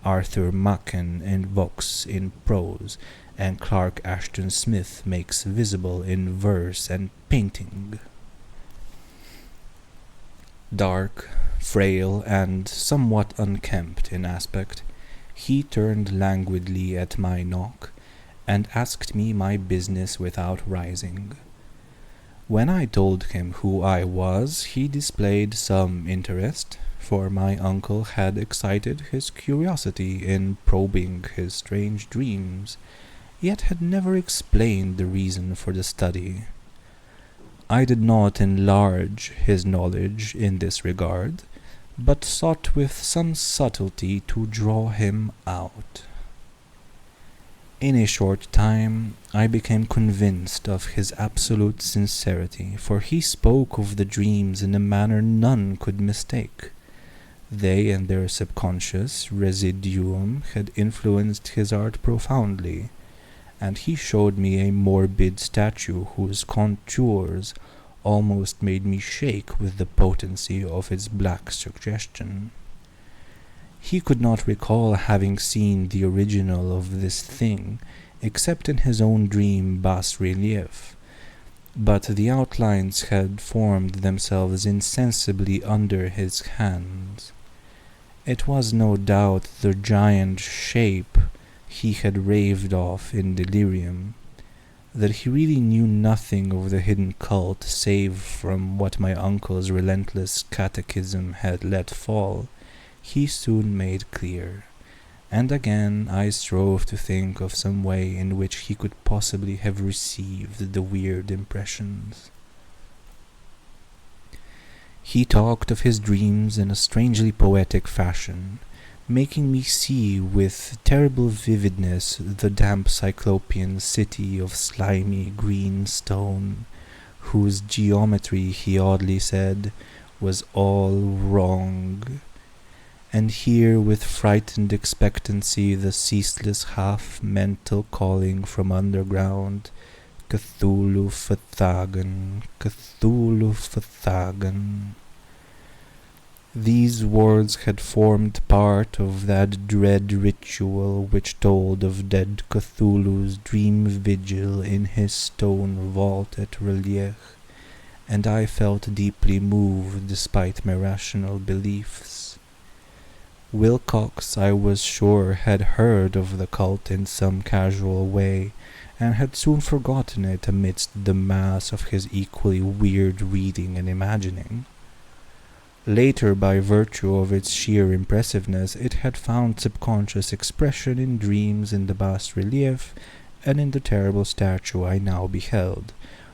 Arthur Machen invokes in prose and Clark Ashton Smith makes visible in verse and painting. Dark, frail, and somewhat unkempt in aspect, he turned languidly at my knock, and asked me my business without rising. When I told him who I was, he displayed some interest, for my uncle had excited his curiosity in probing his strange dreams, yet had never explained the reason for the study. I did not enlarge his knowledge in this regard, but sought with some subtlety to draw him out. In a short time I became convinced of his absolute sincerity, for he spoke of the dreams in a manner none could mistake. They and their subconscious residuum had influenced his art profoundly, and he showed me a morbid statue whose contours almost made me shake with the potency of its black suggestion. He could not recall having seen the original of this thing except in his own dream bas-relief, but the outlines had formed themselves insensibly under his hands. It was no doubt the giant shape he had raved of in delirium. That he really knew nothing of the hidden cult save from what my uncle's relentless catechism had let fall, he soon made clear, and again I strove to think of some way in which he could possibly have received the weird impressions. He talked of his dreams in a strangely poetic fashion, making me see with terrible vividness the damp cyclopean city of slimy green stone, whose geometry, he oddly said, was all wrong. And here with frightened expectancy the ceaseless half-mental calling from underground, Cthulhu Fathagan, Cthulhu Fathagan. These words had formed part of that dread ritual which told of dead Cthulhu's dream vigil in his stone vault at Relief, and I felt deeply moved despite my rational beliefs. Wilcox, I was sure, had heard of the cult in some casual way, and had soon forgotten it amidst the mass of his equally weird reading and imagining. Later, by virtue of its sheer impressiveness, it had found subconscious expression in dreams in the bas-relief and in the terrible statue I now beheld,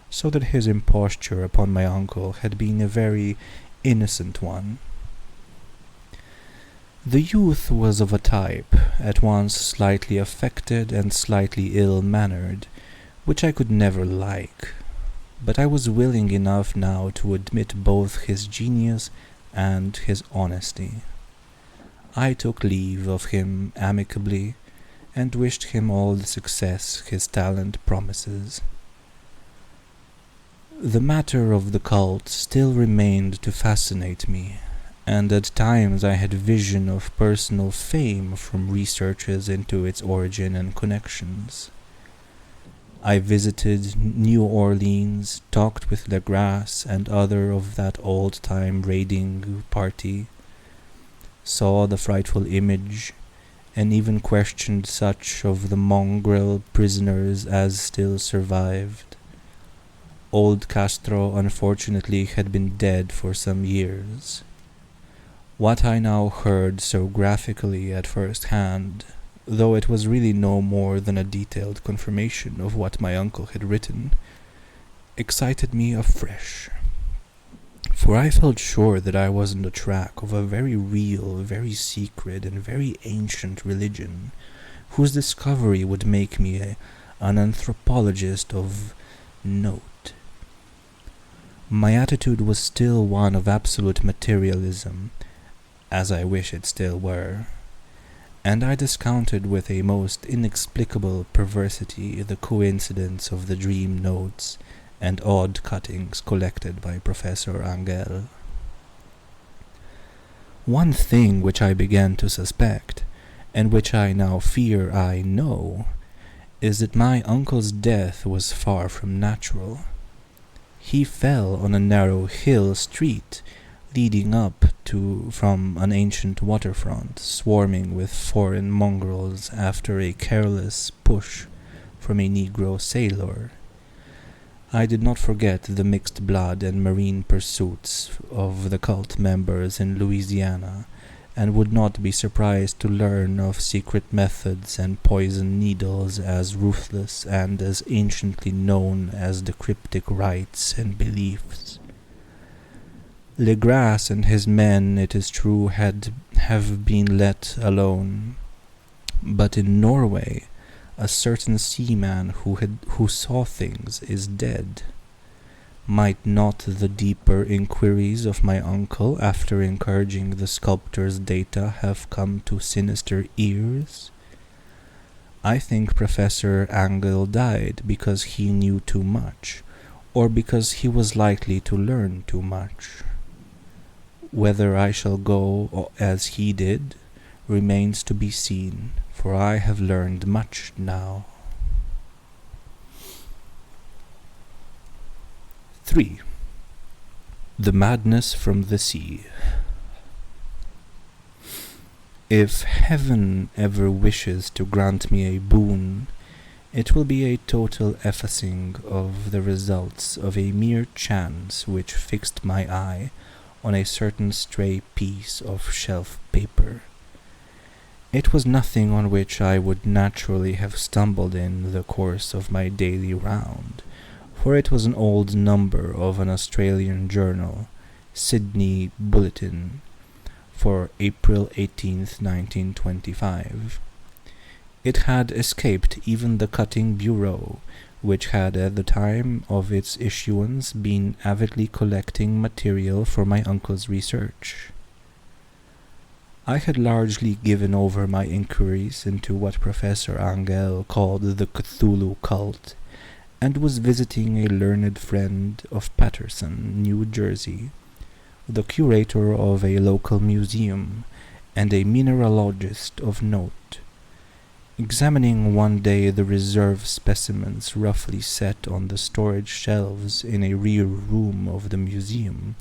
so that his imposture upon my uncle had been a very innocent one. The youth was of a type, at once slightly affected and slightly ill-mannered, which I could never like, but I was willing enough now to admit both his genius and his honesty. I took leave of him amicably, and wished him all the success his talent promises. The matter of the cult still remained to fascinate me, and at times I had vision of personal fame from researches into its origin and connections. I visited New Orleans, talked with Legras and other of that old-time raiding party, saw the frightful image, and even questioned such of the mongrel prisoners as still survived. Old Castro, unfortunately, had been dead for some years. What I now heard so graphically at first hand, though it was really no more than a detailed confirmation of what my uncle had written, excited me afresh. For I felt sure that I was on the track of a very real, very secret, and very ancient religion, whose discovery would make me an anthropologist of note. My attitude was still one of absolute materialism, as I wish it still were, and I discounted with a most inexplicable perversity the coincidence of the dream notes and odd cuttings collected by Professor Angel. One thing which I began to suspect, and which I now fear I know, is that my uncle's death was far from natural. He fell on a narrow hill street leading up to from an ancient waterfront swarming with foreign mongrels after a careless push from a Negro sailor. I did not forget the mixed blood and marine pursuits of the cult members in Louisiana, and would not be surprised to learn of secret methods and poison needles as ruthless and as anciently known as the cryptic rites and beliefs. Legras and his men, it is true, have been let alone, but in Norway a certain seaman who saw things is dead. Might not the deeper inquiries of my uncle, after encouraging the sculptor's data, have come to sinister ears? I think Professor Angel died because he knew too much, or because he was likely to learn too much. Whether I shall go as he did remains to be seen, for I have learned much now. 3. The Madness from the Sea. If heaven ever wishes to grant me a boon, it will be a total effacing of the results of a mere chance which fixed my eye on a certain stray piece of shelf paper. It was nothing on which I would naturally have stumbled in the course of my daily round, for it was an old number of an Australian journal, Sydney Bulletin, for April 18th, 1925. It had escaped even the cutting bureau, which had at the time of its issuance been avidly collecting material for my uncle's research. I had largely given over my inquiries into what Professor Angel called the Cthulhu cult, and was visiting a learned friend of Paterson, New Jersey, the curator of a local museum, and a mineralogist of note. Examining one day the reserve specimens roughly set on the storage shelves in a rear room of the museum,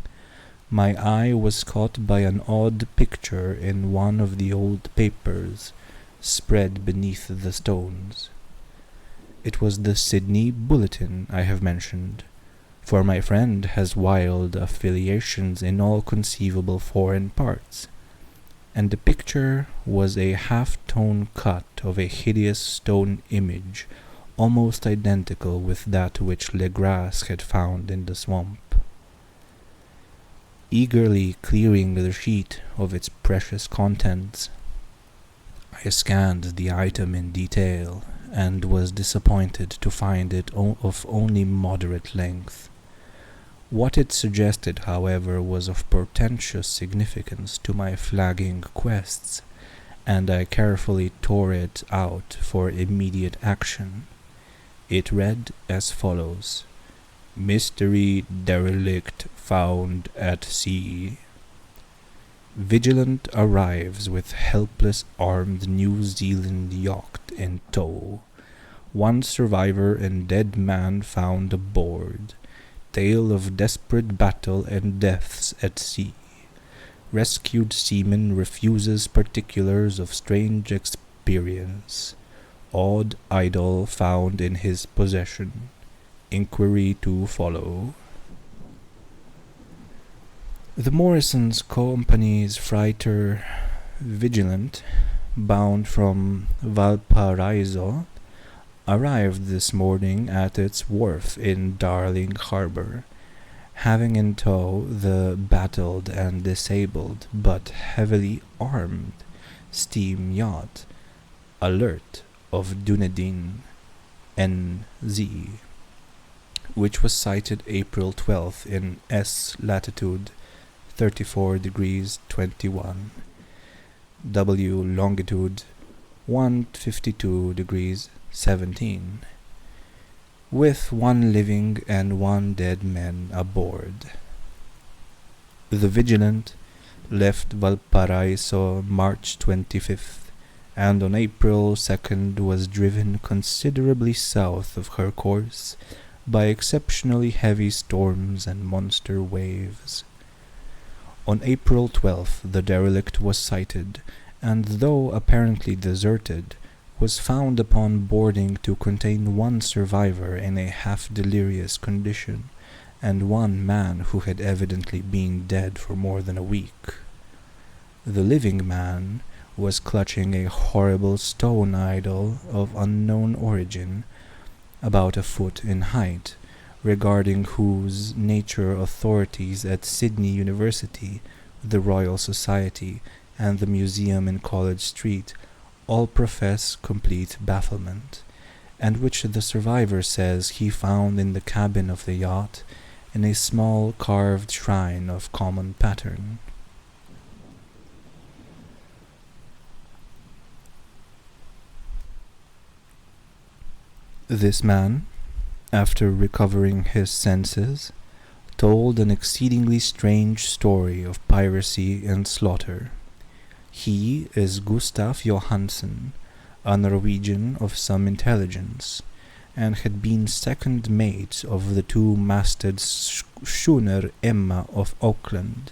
my eye was caught by an odd picture in one of the old papers spread beneath the stones. It was the Sydney Bulletin I have mentioned, for my friend has wild affiliations in all conceivable foreign parts, and the picture was a half-tone cut of a hideous stone image almost identical with that which Legras had found in the swamp. Eagerly clearing the sheet of its precious contents, I scanned the item in detail, and was disappointed to find it of only moderate length. What it suggested, however, was of portentous significance to my flagging quests, and I carefully tore it out for immediate action. It read as follows: Mystery derelict found at sea. Vigilant arrives with helpless armed New Zealand yacht in tow. One survivor and dead man found aboard. Tale of desperate battle and deaths at sea. Rescued seaman refuses particulars of strange experience. Odd idol found in his possession. Inquiry to follow. The Morrison's Company's freighter Vigilant, bound from Valparaiso, arrived this morning at its wharf in Darling Harbour, having in tow the battered and disabled but heavily armed steam yacht Alert of Dunedin, N.Z., which was sighted April 12th in S. latitude 34 degrees 21, W. longitude 152 degrees 17, with 1 living and 1 dead man aboard. The Vigilant left Valparaiso March 25th, and on April 2nd was driven considerably south of her course by exceptionally heavy storms and monster waves. On April 12th the derelict was sighted, and though apparently deserted, was found upon boarding to contain 1 survivor in a half-delirious condition, and 1 man who had evidently been dead for more than a week. The living man was clutching a horrible stone idol of unknown origin, about a foot in height, regarding whose nature authorities at Sydney University, the Royal Society, and the museum in College Street all profess complete bafflement, and which the survivor says he found in the cabin of the yacht in a small carved shrine of common pattern. This man, after recovering his senses, told an exceedingly strange story of piracy and slaughter. He is Gustaf Johansen, a Norwegian of some intelligence, and had been second mate of the two-masted schooner Emma of Auckland,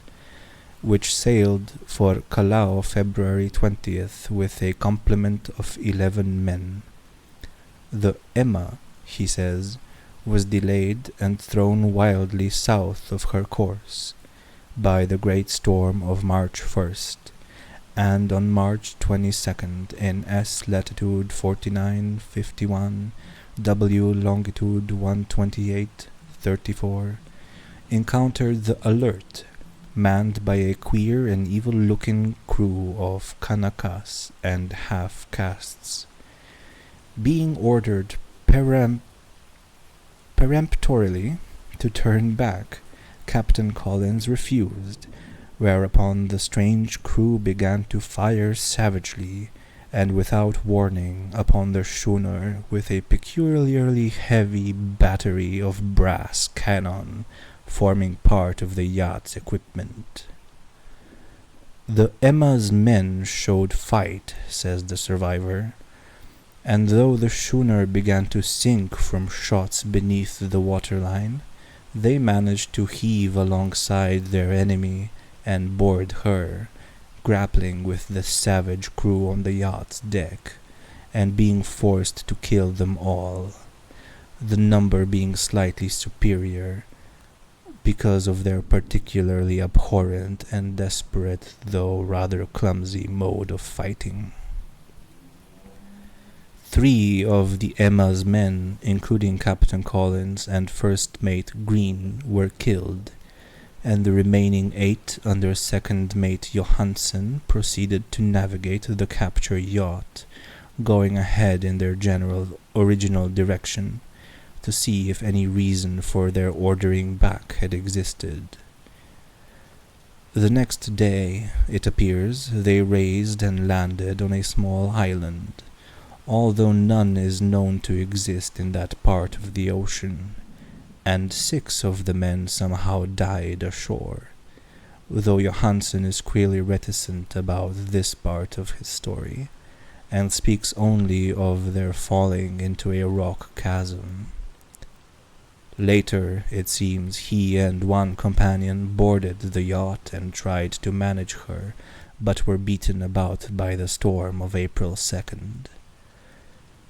which sailed for Callao February 20th with a complement of 11 men. The Emma, he says, was delayed and thrown wildly south of her course by the great storm of March 1st, and on March 22nd in S latitude 4951, W longitude 128.34, encountered the Alert, manned by a queer and evil-looking crew of Kanakas and half-castes. Being ordered peremptorily to turn back, Captain Collins refused, whereupon the strange crew began to fire savagely and without warning upon the schooner with a peculiarly heavy battery of brass cannon forming part of the yacht's equipment. The Emma's men showed fight, says the survivor, and though the schooner began to sink from shots beneath the waterline, they managed to heave alongside their enemy and board her, grappling with the savage crew on the yacht's deck, and being forced to kill them all, the number being slightly superior, because of their particularly abhorrent and desperate, though rather clumsy, mode of fighting. 3 of the Emma's men, including Captain Collins and First Mate Green, were killed, and the remaining 8 under Second Mate Johansen proceeded to navigate the captured yacht, going ahead in their original direction, to see if any reason for their ordering back had existed. The next day, it appears, they raised and landed on a small island, although none is known to exist in that part of the ocean, and 6 of the men somehow died ashore, though Johansen is queerly reticent about this part of his story, and speaks only of their falling into a rock chasm. Later, it seems, he and one companion boarded the yacht and tried to manage her, but were beaten about by the storm of April 2nd.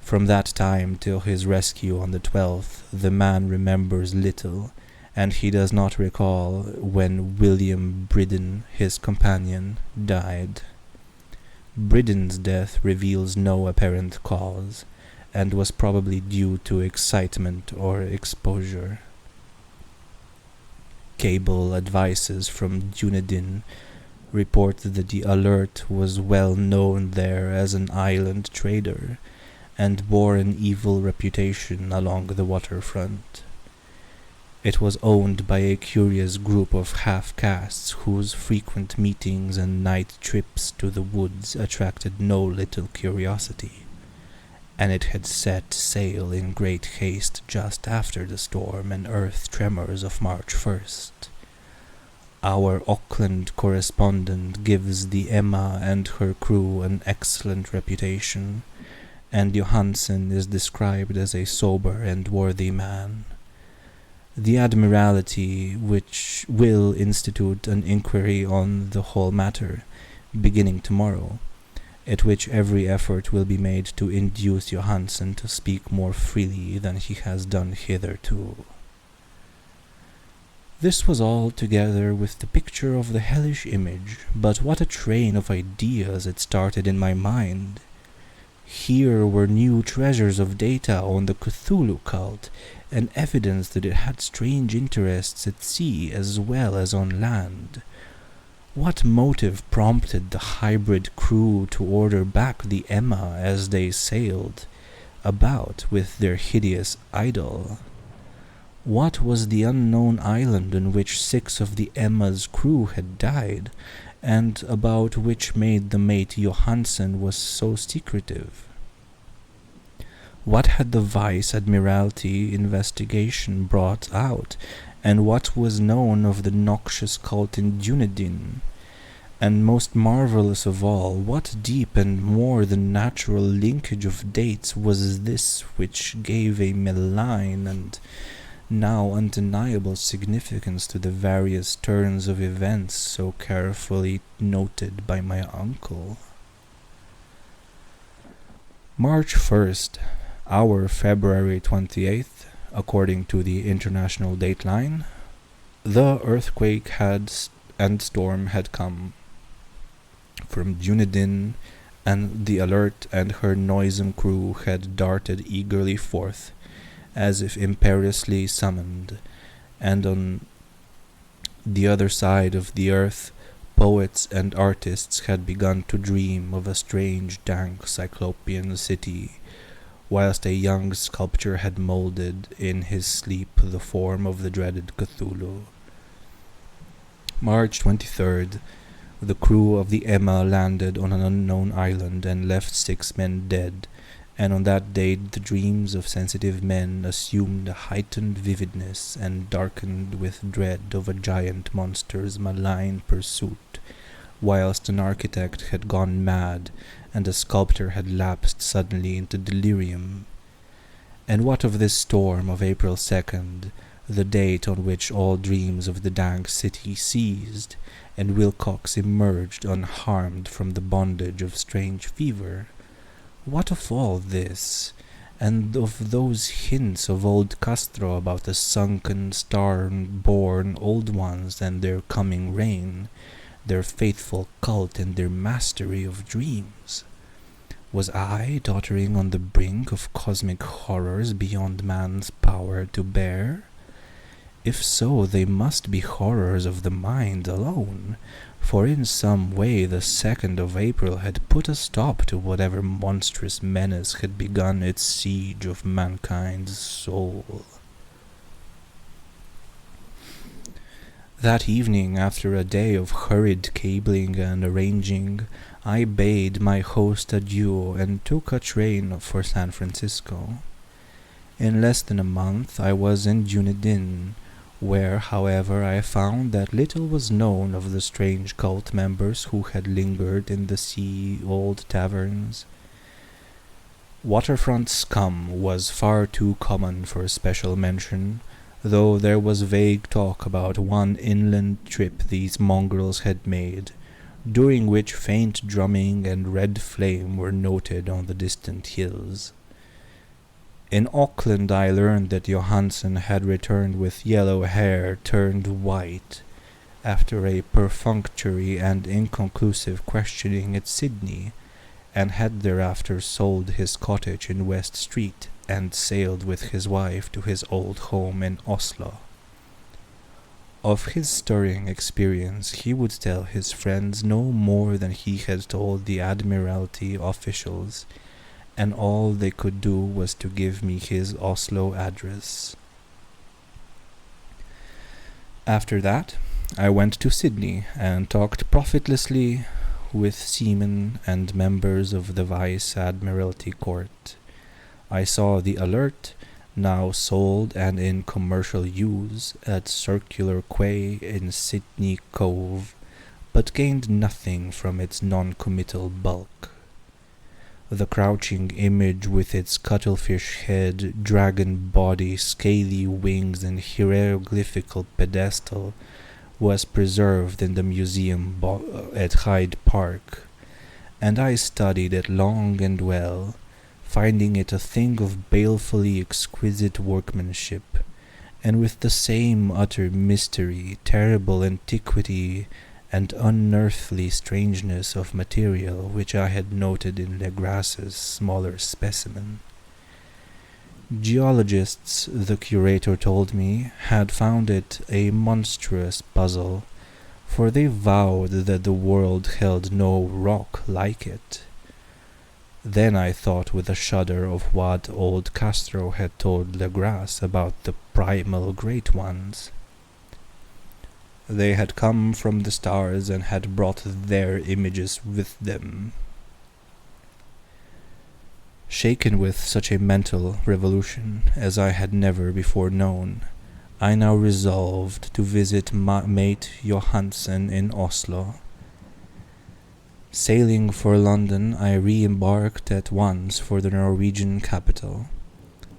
From that time till his rescue on the 12th, the man remembers little, and he does not recall when William Bridden, his companion, died. Bridden's death reveals no apparent cause, and was probably due to excitement or exposure. Cable advices from Dunedin report that the Alert was well known there as an island trader, and bore an evil reputation along the waterfront. It was owned by a curious group of half-castes whose frequent meetings and night trips to the woods attracted no little curiosity, and it had set sail in great haste just after the storm and earth tremors of March 1st. Our Auckland correspondent gives the Emma and her crew an excellent reputation, and Johansen is described as a sober and worthy man. The Admiralty, which will institute an inquiry on the whole matter, beginning tomorrow, at which every effort will be made to induce Johansen to speak more freely than he has done hitherto. This was all together with the picture of the hellish image, but what a train of ideas it started in my mind! Here were new treasures of data on the Cthulhu cult, and evidence that it had strange interests at sea as well as on land. What motive prompted the hybrid crew to order back the Emma as they sailed about with their hideous idol? What was the unknown island on which 6 of the Emma's crew had died, and about which made the mate Johansen was so secretive? What had the Vice Admiralty investigation brought out, and what was known of the noxious cult in Dunedin? And most marvelous of all, what deep and more than natural linkage of dates was this which gave a malign and now undeniable significance to the various turns of events so carefully noted by my uncle? March 1st, our February 28th, according to the international dateline, the earthquake and storm had come from Dunedin, and the Alert and her noisome crew had darted eagerly forth, as if imperiously summoned, and on the other side of the earth poets and artists had begun to dream of a strange, dank, cyclopean city, whilst a young sculptor had moulded in his sleep the form of the dreaded Cthulhu. March 23rd, the crew of the Emma landed on an unknown island and left 6 men dead, and on that day the dreams of sensitive men assumed a heightened vividness and darkened with dread of a giant monster's malign pursuit, whilst an architect had gone mad and a sculptor had lapsed suddenly into delirium. And what of this storm of April 2nd, the date on which all dreams of the dank city ceased, and Wilcox emerged unharmed from the bondage of strange fever? What of all this, and of those hints of old Castro about the sunken, star-born old ones and their coming reign, their faithful cult and their mastery of dreams? Was I tottering on the brink of cosmic horrors beyond man's power to bear? If so, they must be horrors of the mind alone, for in some way the 2nd of April had put a stop to whatever monstrous menace had begun its siege of mankind's soul. That evening, after a day of hurried cabling and arranging, I bade my host adieu and took a train for San Francisco. In less than a month I was in Dunedin, where, however, I found that little was known of the strange cult members who had lingered in the sea-old taverns. Waterfront scum was far too common for special mention, though there was vague talk about one inland trip these mongrels had made, during which faint drumming and red flame were noted on the distant hills. In Auckland I learned that Johansen had returned with yellow hair turned white, after a perfunctory and inconclusive questioning at Sydney, and had thereafter sold his cottage in West Street and sailed with his wife to his old home in Oslo. Of his stirring experience he would tell his friends no more than he had told the Admiralty officials, and all they could do was to give me his Oslo address. After that, I went to Sydney and talked profitlessly with seamen and members of the Vice Admiralty Court. I saw the Alert, now sold and in commercial use, at Circular Quay in Sydney Cove, but gained nothing from its non-committal bulk. The crouching image with its cuttlefish head, dragon body, scaly wings, and hieroglyphical pedestal was preserved in the museum at Hyde Park, and I studied it long and well, finding it a thing of balefully exquisite workmanship, and with the same utter mystery, terrible antiquity, and unearthly strangeness of material which I had noted in Legras's smaller specimen. Geologists, the curator told me, had found it a monstrous puzzle, for they vowed that the world held no rock like it. Then I thought with a shudder of what old Castro had told Legras about the primal great ones. They had come from the stars and had brought their images with them. Shaken with such a mental revolution as I had never before known, I now resolved to visit mate Johansen in Oslo. Sailing for London, I re-embarked at once for the Norwegian capital,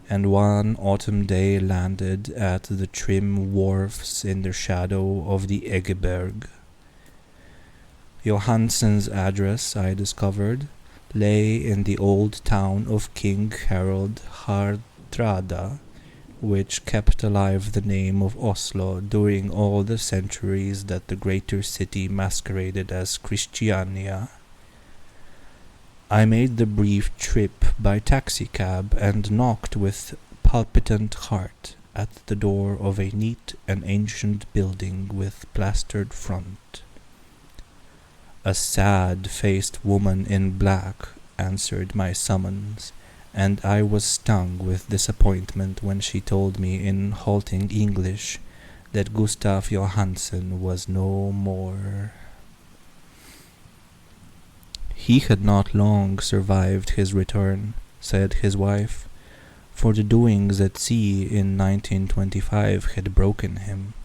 and one autumn day landed at the trim wharfs in the shadow of the Eggeberg. Johansen's address, I discovered, lay in the old town of King Harald Hardrada, which kept alive the name of Oslo during all the centuries that the greater city masqueraded as Christiania. I made the brief trip by taxicab and knocked with palpitant heart at the door of a neat and ancient building with plastered front. A sad-faced woman in black answered my summons, and I was stung with disappointment when she told me in halting English that Gustav Johansen was no more. He had not long survived his return, said his wife, for the doings at sea in 1925 had broken him.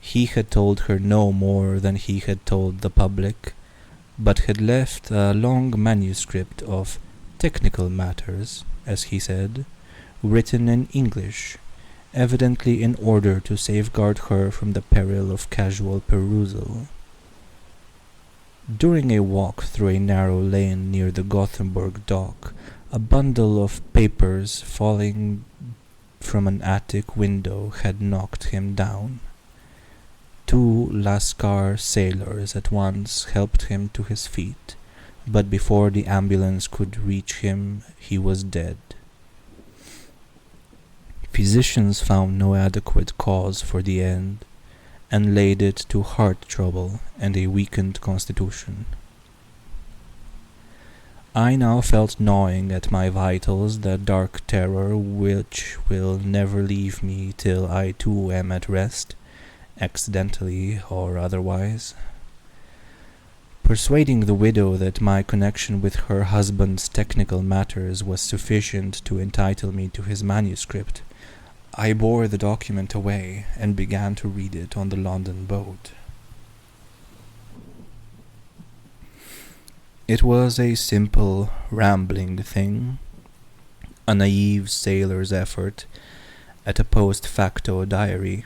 He had told her no more than he had told the public, but had left a long manuscript of technical matters, as he said, written in English, evidently in order to safeguard her from the peril of casual perusal. During a walk through a narrow lane near the Gothenburg dock, a bundle of papers falling from an attic window had knocked him down. Two Lascar sailors at once helped him to his feet, but before the ambulance could reach him, he was dead. Physicians found no adequate cause for the end, and laid it to heart trouble and a weakened constitution. I now felt gnawing at my vitals that dark terror which will never leave me till I too am at rest, accidentally or otherwise. Persuading the widow that my connection with her husband's technical matters was sufficient to entitle me to his manuscript, I bore the document away and began to read it on the London boat. It was a simple, rambling thing, a naive sailor's effort at a post facto diary,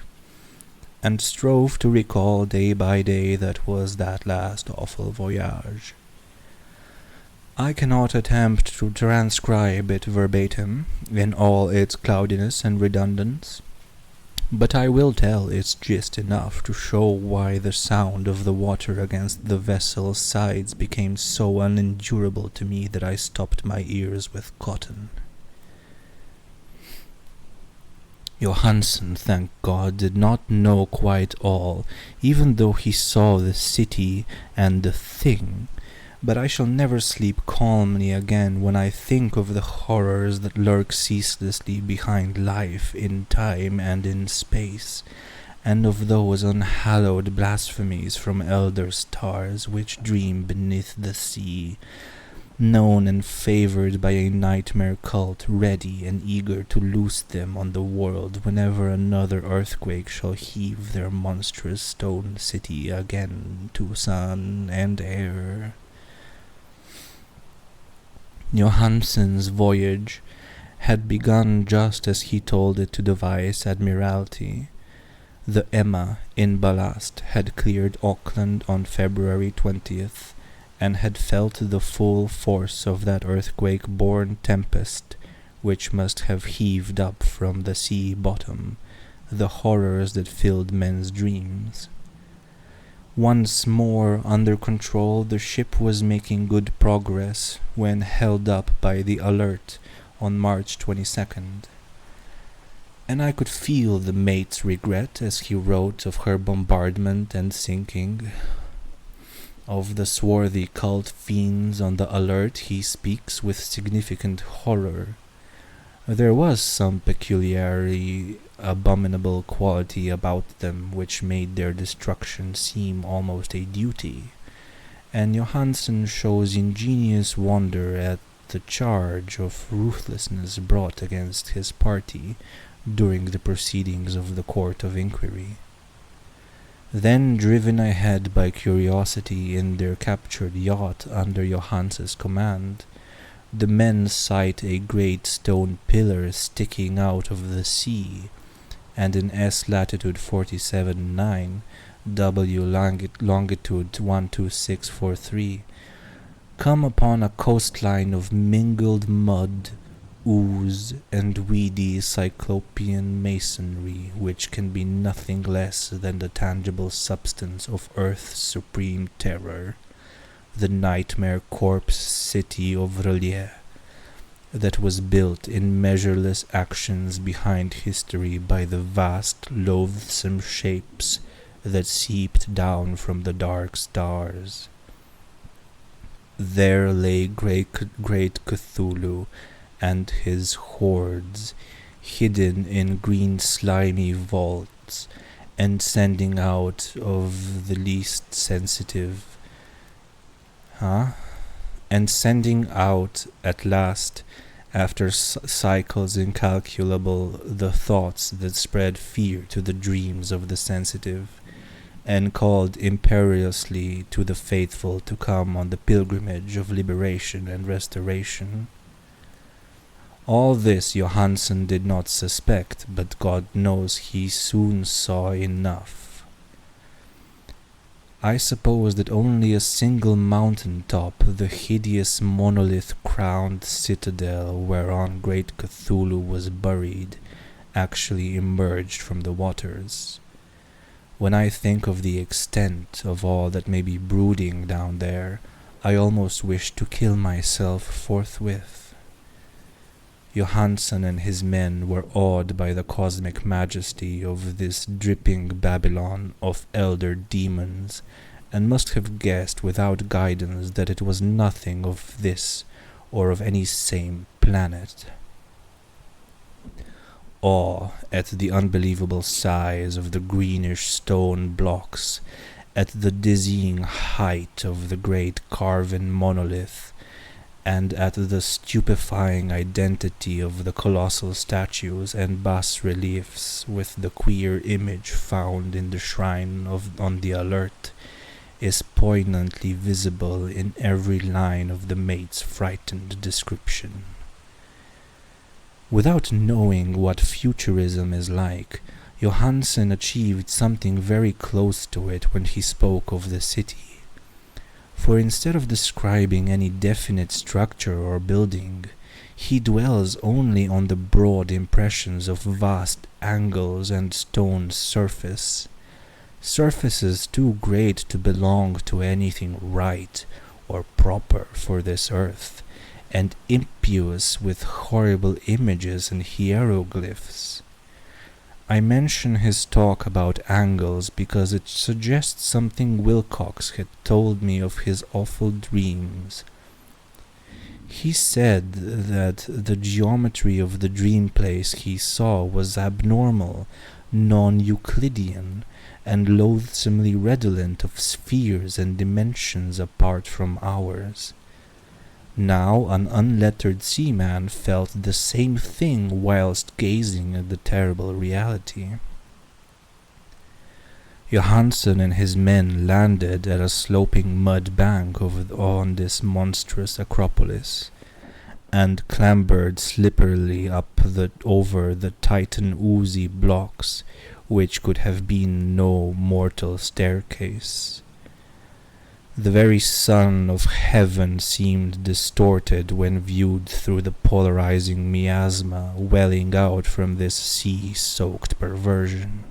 and strove to recall day by day that was that last awful voyage. I cannot attempt to transcribe it verbatim, in all its cloudiness and redundance, but I will tell its gist enough to show why the sound of the water against the vessel's sides became so unendurable to me that I stopped my ears with cotton. Johansen, thank God, did not know quite all, even though he saw the city and the thing, but I shall never sleep calmly again when I think of the horrors that lurk ceaselessly behind life in time and in space, and of those unhallowed blasphemies from elder stars which dream beneath the sea, known and favored by a nightmare cult ready and eager to loose them on the world whenever another earthquake shall heave their monstrous stone city again to sun and air. Johansen's voyage had begun just as he told it to the Vice Admiralty. The Emma in ballast had cleared Auckland on February 20th, and had felt the full force of that earthquake-born tempest which must have heaved up from the sea bottom the horrors that filled men's dreams. Once more under control, the ship was making good progress when held up by the Alert on March 22nd. And I could feel the mate's regret as he wrote of her bombardment and sinking. Of the swarthy cult fiends on the Alert he speaks with significant horror. There was some peculiarly abominable quality about them which made their destruction seem almost a duty, and Johansen shows ingenious wonder at the charge of ruthlessness brought against his party during the proceedings of the Court of Inquiry. Then, driven ahead by curiosity in their captured yacht under Johansen's command, the men sight a great stone pillar sticking out of the sea, and in S latitude 47.9, W longitude 12643, come upon a coastline of mingled mud, ooze, and weedy cyclopean masonry, which can be nothing less than the tangible substance of Earth's supreme terror, the nightmare corpse city of Relier, that was built in measureless actions behind history by the vast, loathsome shapes that seeped down from the dark stars. There lay great Cthulhu and his hordes, hidden in green slimy vaults, and sending out of the least sensitive and sending out at last, after cycles incalculable, the thoughts that spread fear to the dreams of the sensitive, and called imperiously to the faithful to come on the pilgrimage of liberation and restoration. All this Johansen did not suspect, but God knows he soon saw enough. I suppose that only a single mountain top, the hideous monolith-crowned citadel whereon great Cthulhu was buried, actually emerged from the waters. When I think of the extent of all that may be brooding down there, I almost wish to kill myself forthwith. Johansen and his men were awed by the cosmic majesty of this dripping Babylon of elder demons, and must have guessed without guidance that it was nothing of this or of any same planet. Awe at the unbelievable size of the greenish stone blocks, at the dizzying height of the great carven monolith, and at the stupefying identity of the colossal statues and bas-reliefs with the queer image found in the shrine on the Alert, is poignantly visible in every line of the mate's frightened description. Without knowing what futurism is like, Johansen achieved something very close to it when he spoke of the city. For instead of describing any definite structure or building, he dwells only on the broad impressions of vast angles and stone surfaces too great to belong to anything right or proper for this earth, and impious with horrible images and hieroglyphs. I mention his talk about angles because it suggests something Wilcox had told me of his awful dreams. He said that the geometry of the dream place he saw was abnormal, non-Euclidean, and loathsomely redolent of spheres and dimensions apart from ours. Now an unlettered seaman felt the same thing whilst gazing at the terrible reality. Johansen and his men landed at a sloping mud bank on this monstrous acropolis, and clambered slipperily over the Titan oozy blocks, which could have been no mortal staircase. The very sun of heaven seemed distorted when viewed through the polarizing miasma welling out from this sea-soaked perversion,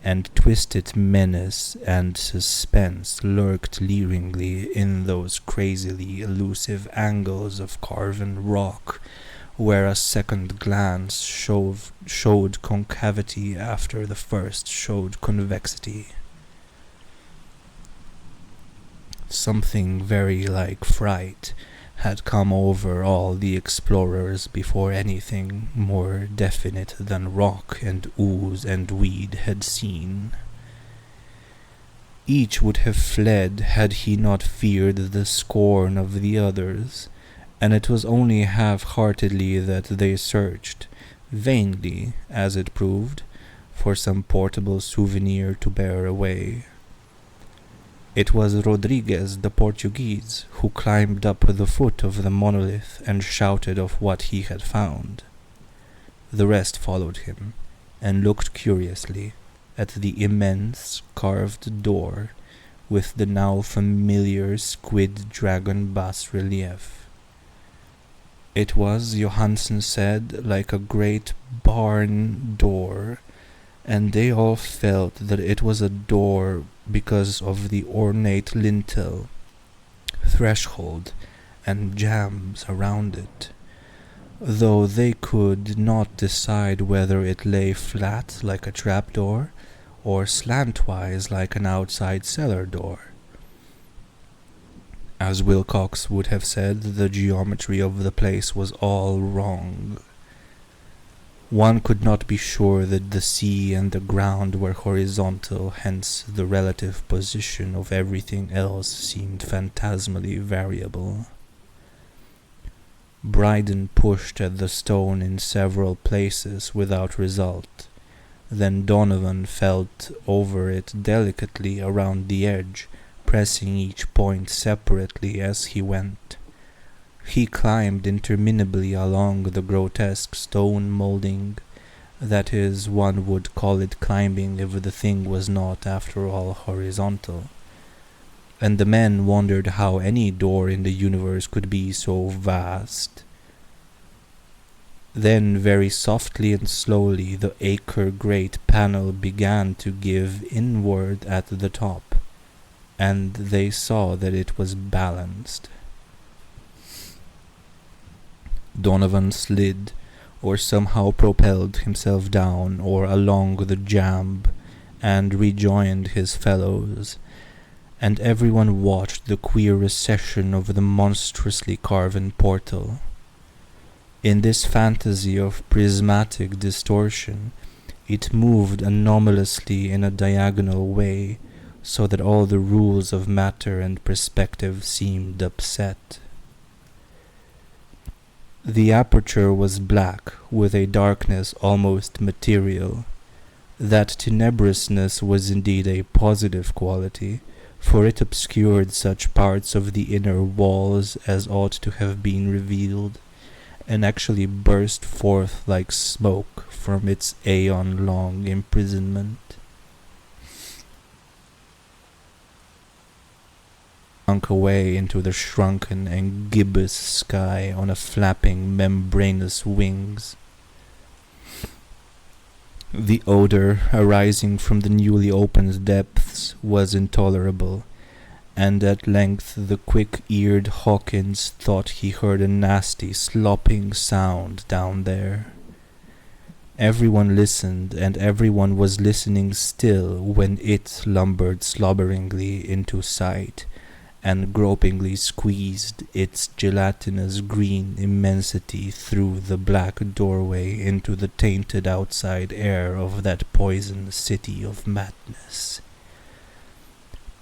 and twisted menace and suspense lurked leeringly in those crazily elusive angles of carven rock, where a second glance showed concavity after the first showed convexity. Something very like fright had come over all the explorers before anything more definite than rock and ooze and weed had seen. Each would have fled had he not feared the scorn of the others, and it was only half-heartedly that they searched, vainly, as it proved, for some portable souvenir to bear away. It was Rodriguez the Portuguese who climbed up the foot of the monolith and shouted of what he had found. The rest followed him, and looked curiously at the immense carved door with the now familiar squid dragon bas-relief. It was, Johansen said, like a great barn door, and they all felt that it was a door because of the ornate lintel, threshold, and jambs around it, though they could not decide whether it lay flat like a trapdoor or slantwise like an outside cellar door. As Wilcox would have said, the geometry of the place was all wrong. One could not be sure that the sea and the ground were horizontal, hence the relative position of everything else seemed phantasmally variable. Bryden pushed at the stone in several places without result. Then Donovan felt over it delicately around the edge, pressing each point separately as he went. He climbed interminably along the grotesque stone molding. That is, one would call it climbing if the thing was not, after all, horizontal. And the men wondered how any door in the universe could be so vast. Then, very softly and slowly, the acre-great panel began to give inward at the top, and they saw that it was balanced. Donovan slid, or somehow propelled himself down or along the jamb, and rejoined his fellows, and everyone watched the queer recession of the monstrously carven portal. In this fantasy of prismatic distortion, it moved anomalously in a diagonal way, so that all the rules of matter and perspective seemed upset. The aperture was black, with a darkness almost material. That tenebrousness was indeed a positive quality, for it obscured such parts of the inner walls as ought to have been revealed, and actually burst forth like smoke from its aeon-long imprisonment. Sunk away into the shrunken and gibbous sky on a flapping membranous wings. The odor arising from the newly opened depths was intolerable, and at length the quick-eared Hawkins thought he heard a nasty slopping sound down there. Everyone listened, and everyone was listening still when it lumbered slobberingly into sight, and gropingly squeezed its gelatinous green immensity through the black doorway into the tainted outside air of that poison city of madness.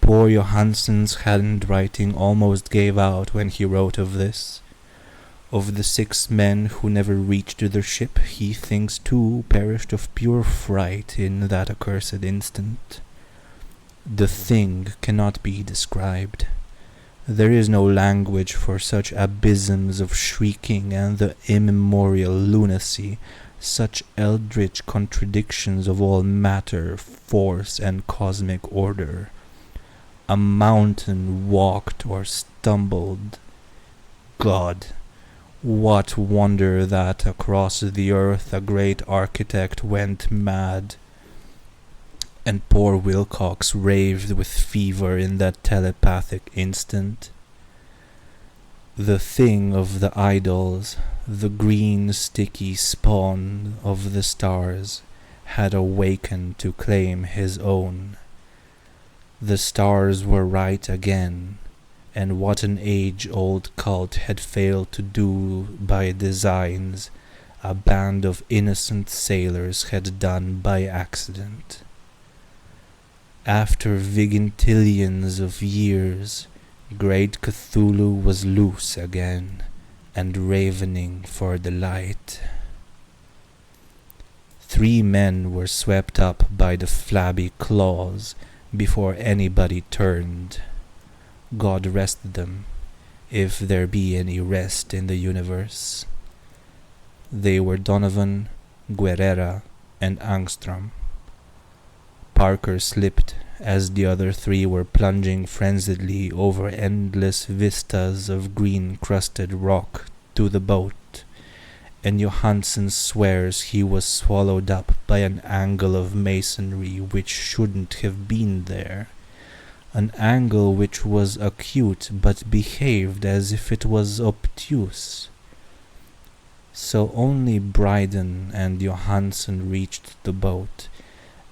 Poor Johansen's handwriting almost gave out when he wrote of this. Of the 6 men who never reached the ship, he thinks 2 perished of pure fright in that accursed instant. The thing cannot be described. There is no language for such abysms of shrieking and the immemorial lunacy, such eldritch contradictions of all matter, force, and cosmic order. A mountain walked or stumbled. God, what wonder that across the earth a great architect went mad. and poor Wilcox raved with fever in that telepathic instant. The thing of the idols, the green sticky spawn of the stars, had awakened to claim his own. The stars were right again, and what an age-old cult had failed to do by designs, a band of innocent sailors had done by accident. After vigintillions of years, great Cthulhu was loose again, and ravening for the light. 3 men were swept up by the flabby claws before anybody turned. God rest them, if there be any rest in the universe. They were Donovan, Guerrera, and Angstrom. Parker slipped as the other 3 were plunging frenziedly over endless vistas of green-crusted rock to the boat, and Johansen swears he was swallowed up by an angle of masonry which shouldn't have been there, an angle which was acute but behaved as if it was obtuse. So only Bryden and Johansen reached the boat,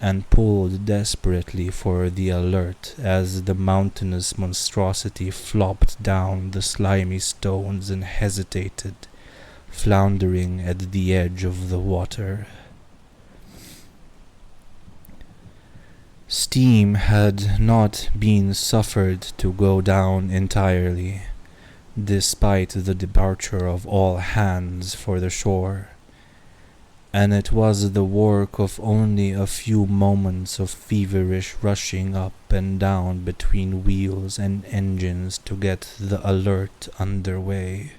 and pulled desperately for the alert as the mountainous monstrosity flopped down the slimy stones and hesitated, floundering at the edge of the water. Steam had not been suffered to go down entirely, despite the departure of all hands for the shore, and it was the work of only a few moments of feverish rushing up and down between wheels and engines to get the alert under way.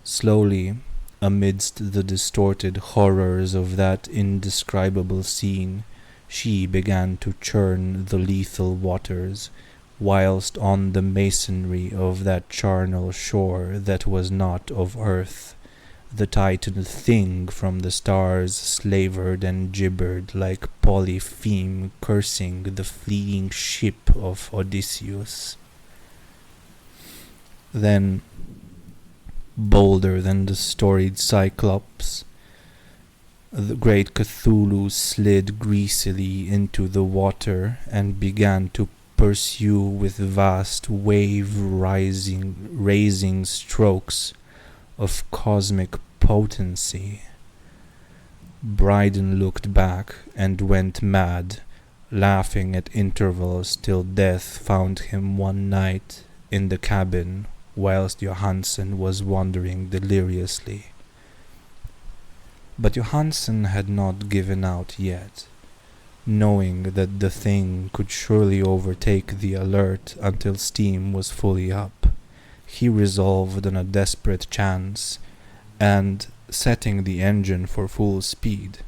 Slowly, amidst the distorted horrors of that indescribable scene, she began to churn the lethal waters, whilst on the masonry of that charnel shore that was not of earth, the Titan thing from the stars slavered and gibbered like Polypheme cursing the fleeing ship of Odysseus. Then, bolder than the storied Cyclops, the great Cthulhu slid greasily into the water and began to pursue with vast wave-raising strokes of cosmic potency. Bryden looked back and went mad, laughing at intervals till death found him one night in the cabin whilst Johansen was wandering deliriously. But Johansen had not given out yet. Knowing that the thing could surely overtake the alert until steam was fully up, he resolved on a desperate chance, and, setting the engine for full speed,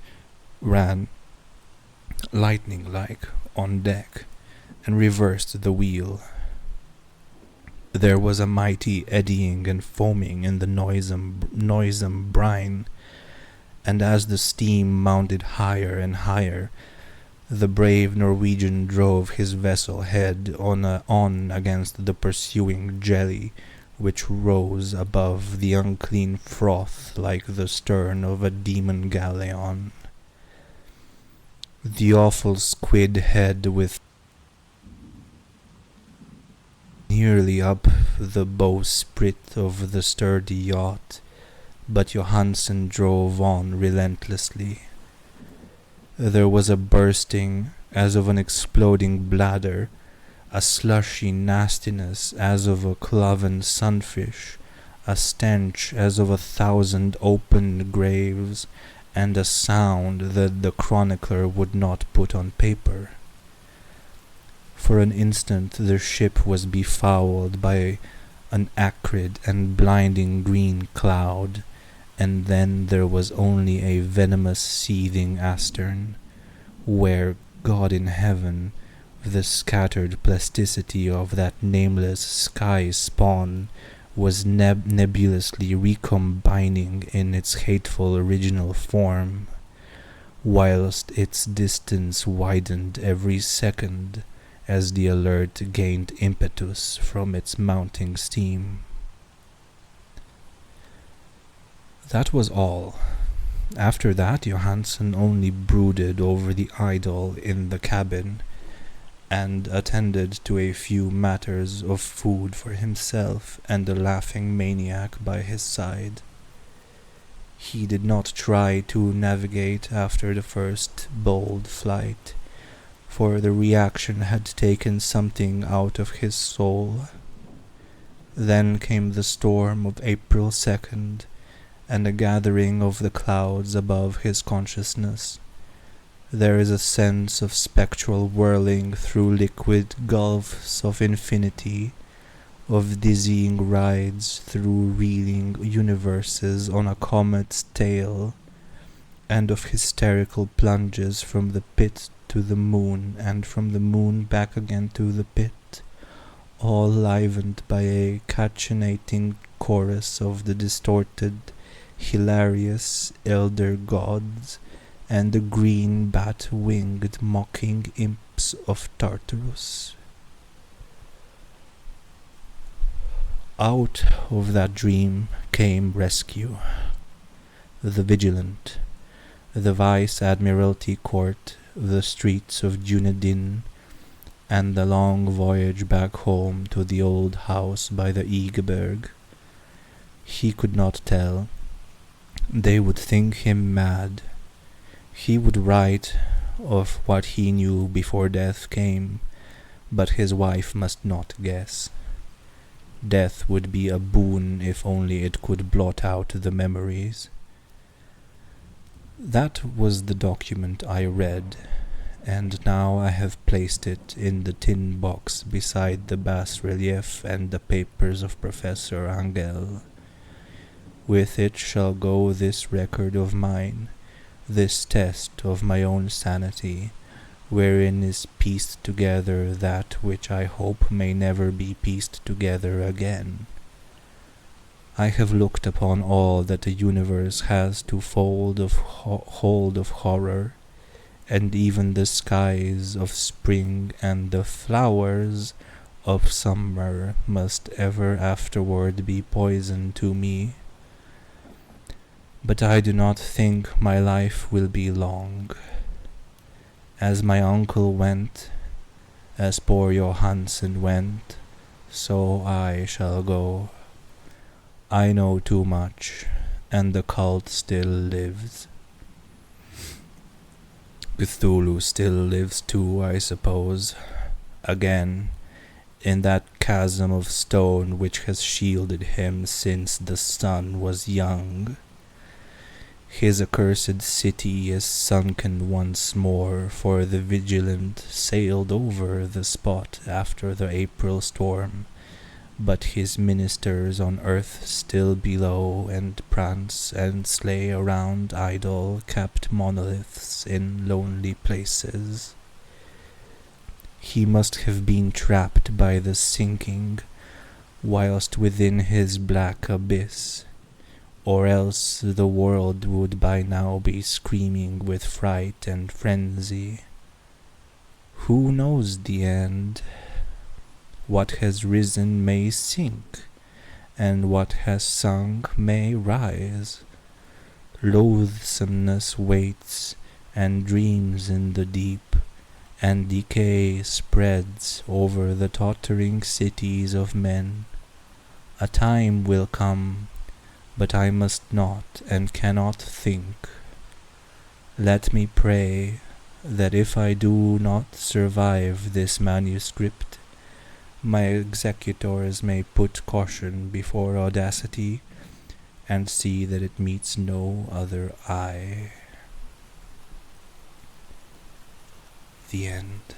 ran, lightning-like, on deck, and reversed the wheel. There was a mighty eddying and foaming in the noisome brine, and as the steam mounted higher and higher, the brave Norwegian drove his vessel head on against the pursuing jelly, which rose above the unclean froth like the stern of a demon galleon. The awful squid head with nearly up the bowsprit of the sturdy yacht, but Johansen drove on relentlessly. There was a bursting as of an exploding bladder, a slushy nastiness as of a cloven sunfish, a stench as of 1,000 opened graves, and a sound that the chronicler would not put on paper. For an instant the ship was befouled by an acrid and blinding green cloud, and then there was only a venomous seething astern, where, God in heaven, the scattered plasticity of that nameless sky spawn was nebulously recombining in its hateful original form, whilst its distance widened every second as the alert gained impetus from its mounting steam. That was all. After that, Johansen only brooded over the idol in the cabin and attended to a few matters of food for himself and the laughing maniac by his side. He did not try to navigate after the first bold flight, for the reaction had taken something out of his soul. Then came the storm of April 2nd, and the gathering of the clouds above his consciousness. There is a sense of spectral whirling through liquid gulfs of infinity, of dizzying rides through reeling universes on a comet's tail, and of hysterical plunges from the pit to the moon and from the moon back again to the pit, all livened by a cachinnating chorus of the distorted, hilarious elder gods and the green bat-winged mocking imps of Tartarus. Out of that dream came rescue. The Vigilant, the Vice-Admiralty Court, the streets of Dunedin, and the long voyage back home to the old house by the Egeberg. He could not tell. They would think him mad. He would write of what he knew before death came, but his wife must not guess. Death would be a boon if only it could blot out the memories. That was the document I read, and now I have placed it in the tin box beside the bas-relief and the papers of Professor Angel. With it shall go this record of mine, this test of my own sanity, wherein is pieced together that which I hope may never be pieced together again. I have looked upon all that the universe has to hold of horror, and even the skies of spring and the flowers of summer must ever afterward be poison to me. But I do not think my life will be long. As my uncle went, as poor Johansen went, so I shall go. I know too much, and the cult still lives. Cthulhu still lives too, I suppose, again, in that chasm of stone which has shielded him since the sun was young. His accursed city is sunken once more, for the Vigilant sailed over the spot after the April storm, but his ministers on earth still below and prance and slay around idol-capped monoliths in lonely places. He must have been trapped by the sinking, whilst within his black abyss, or else the world would by now be screaming with fright and frenzy. Who knows the end? What has risen may sink, and what has sunk may rise. Loathsomeness waits and dreams in the deep, and decay spreads over the tottering cities of men. A time will come, but I must not and cannot think. Let me pray that if I do not survive this manuscript, my executors may put caution before audacity and see that it meets no other eye. The end.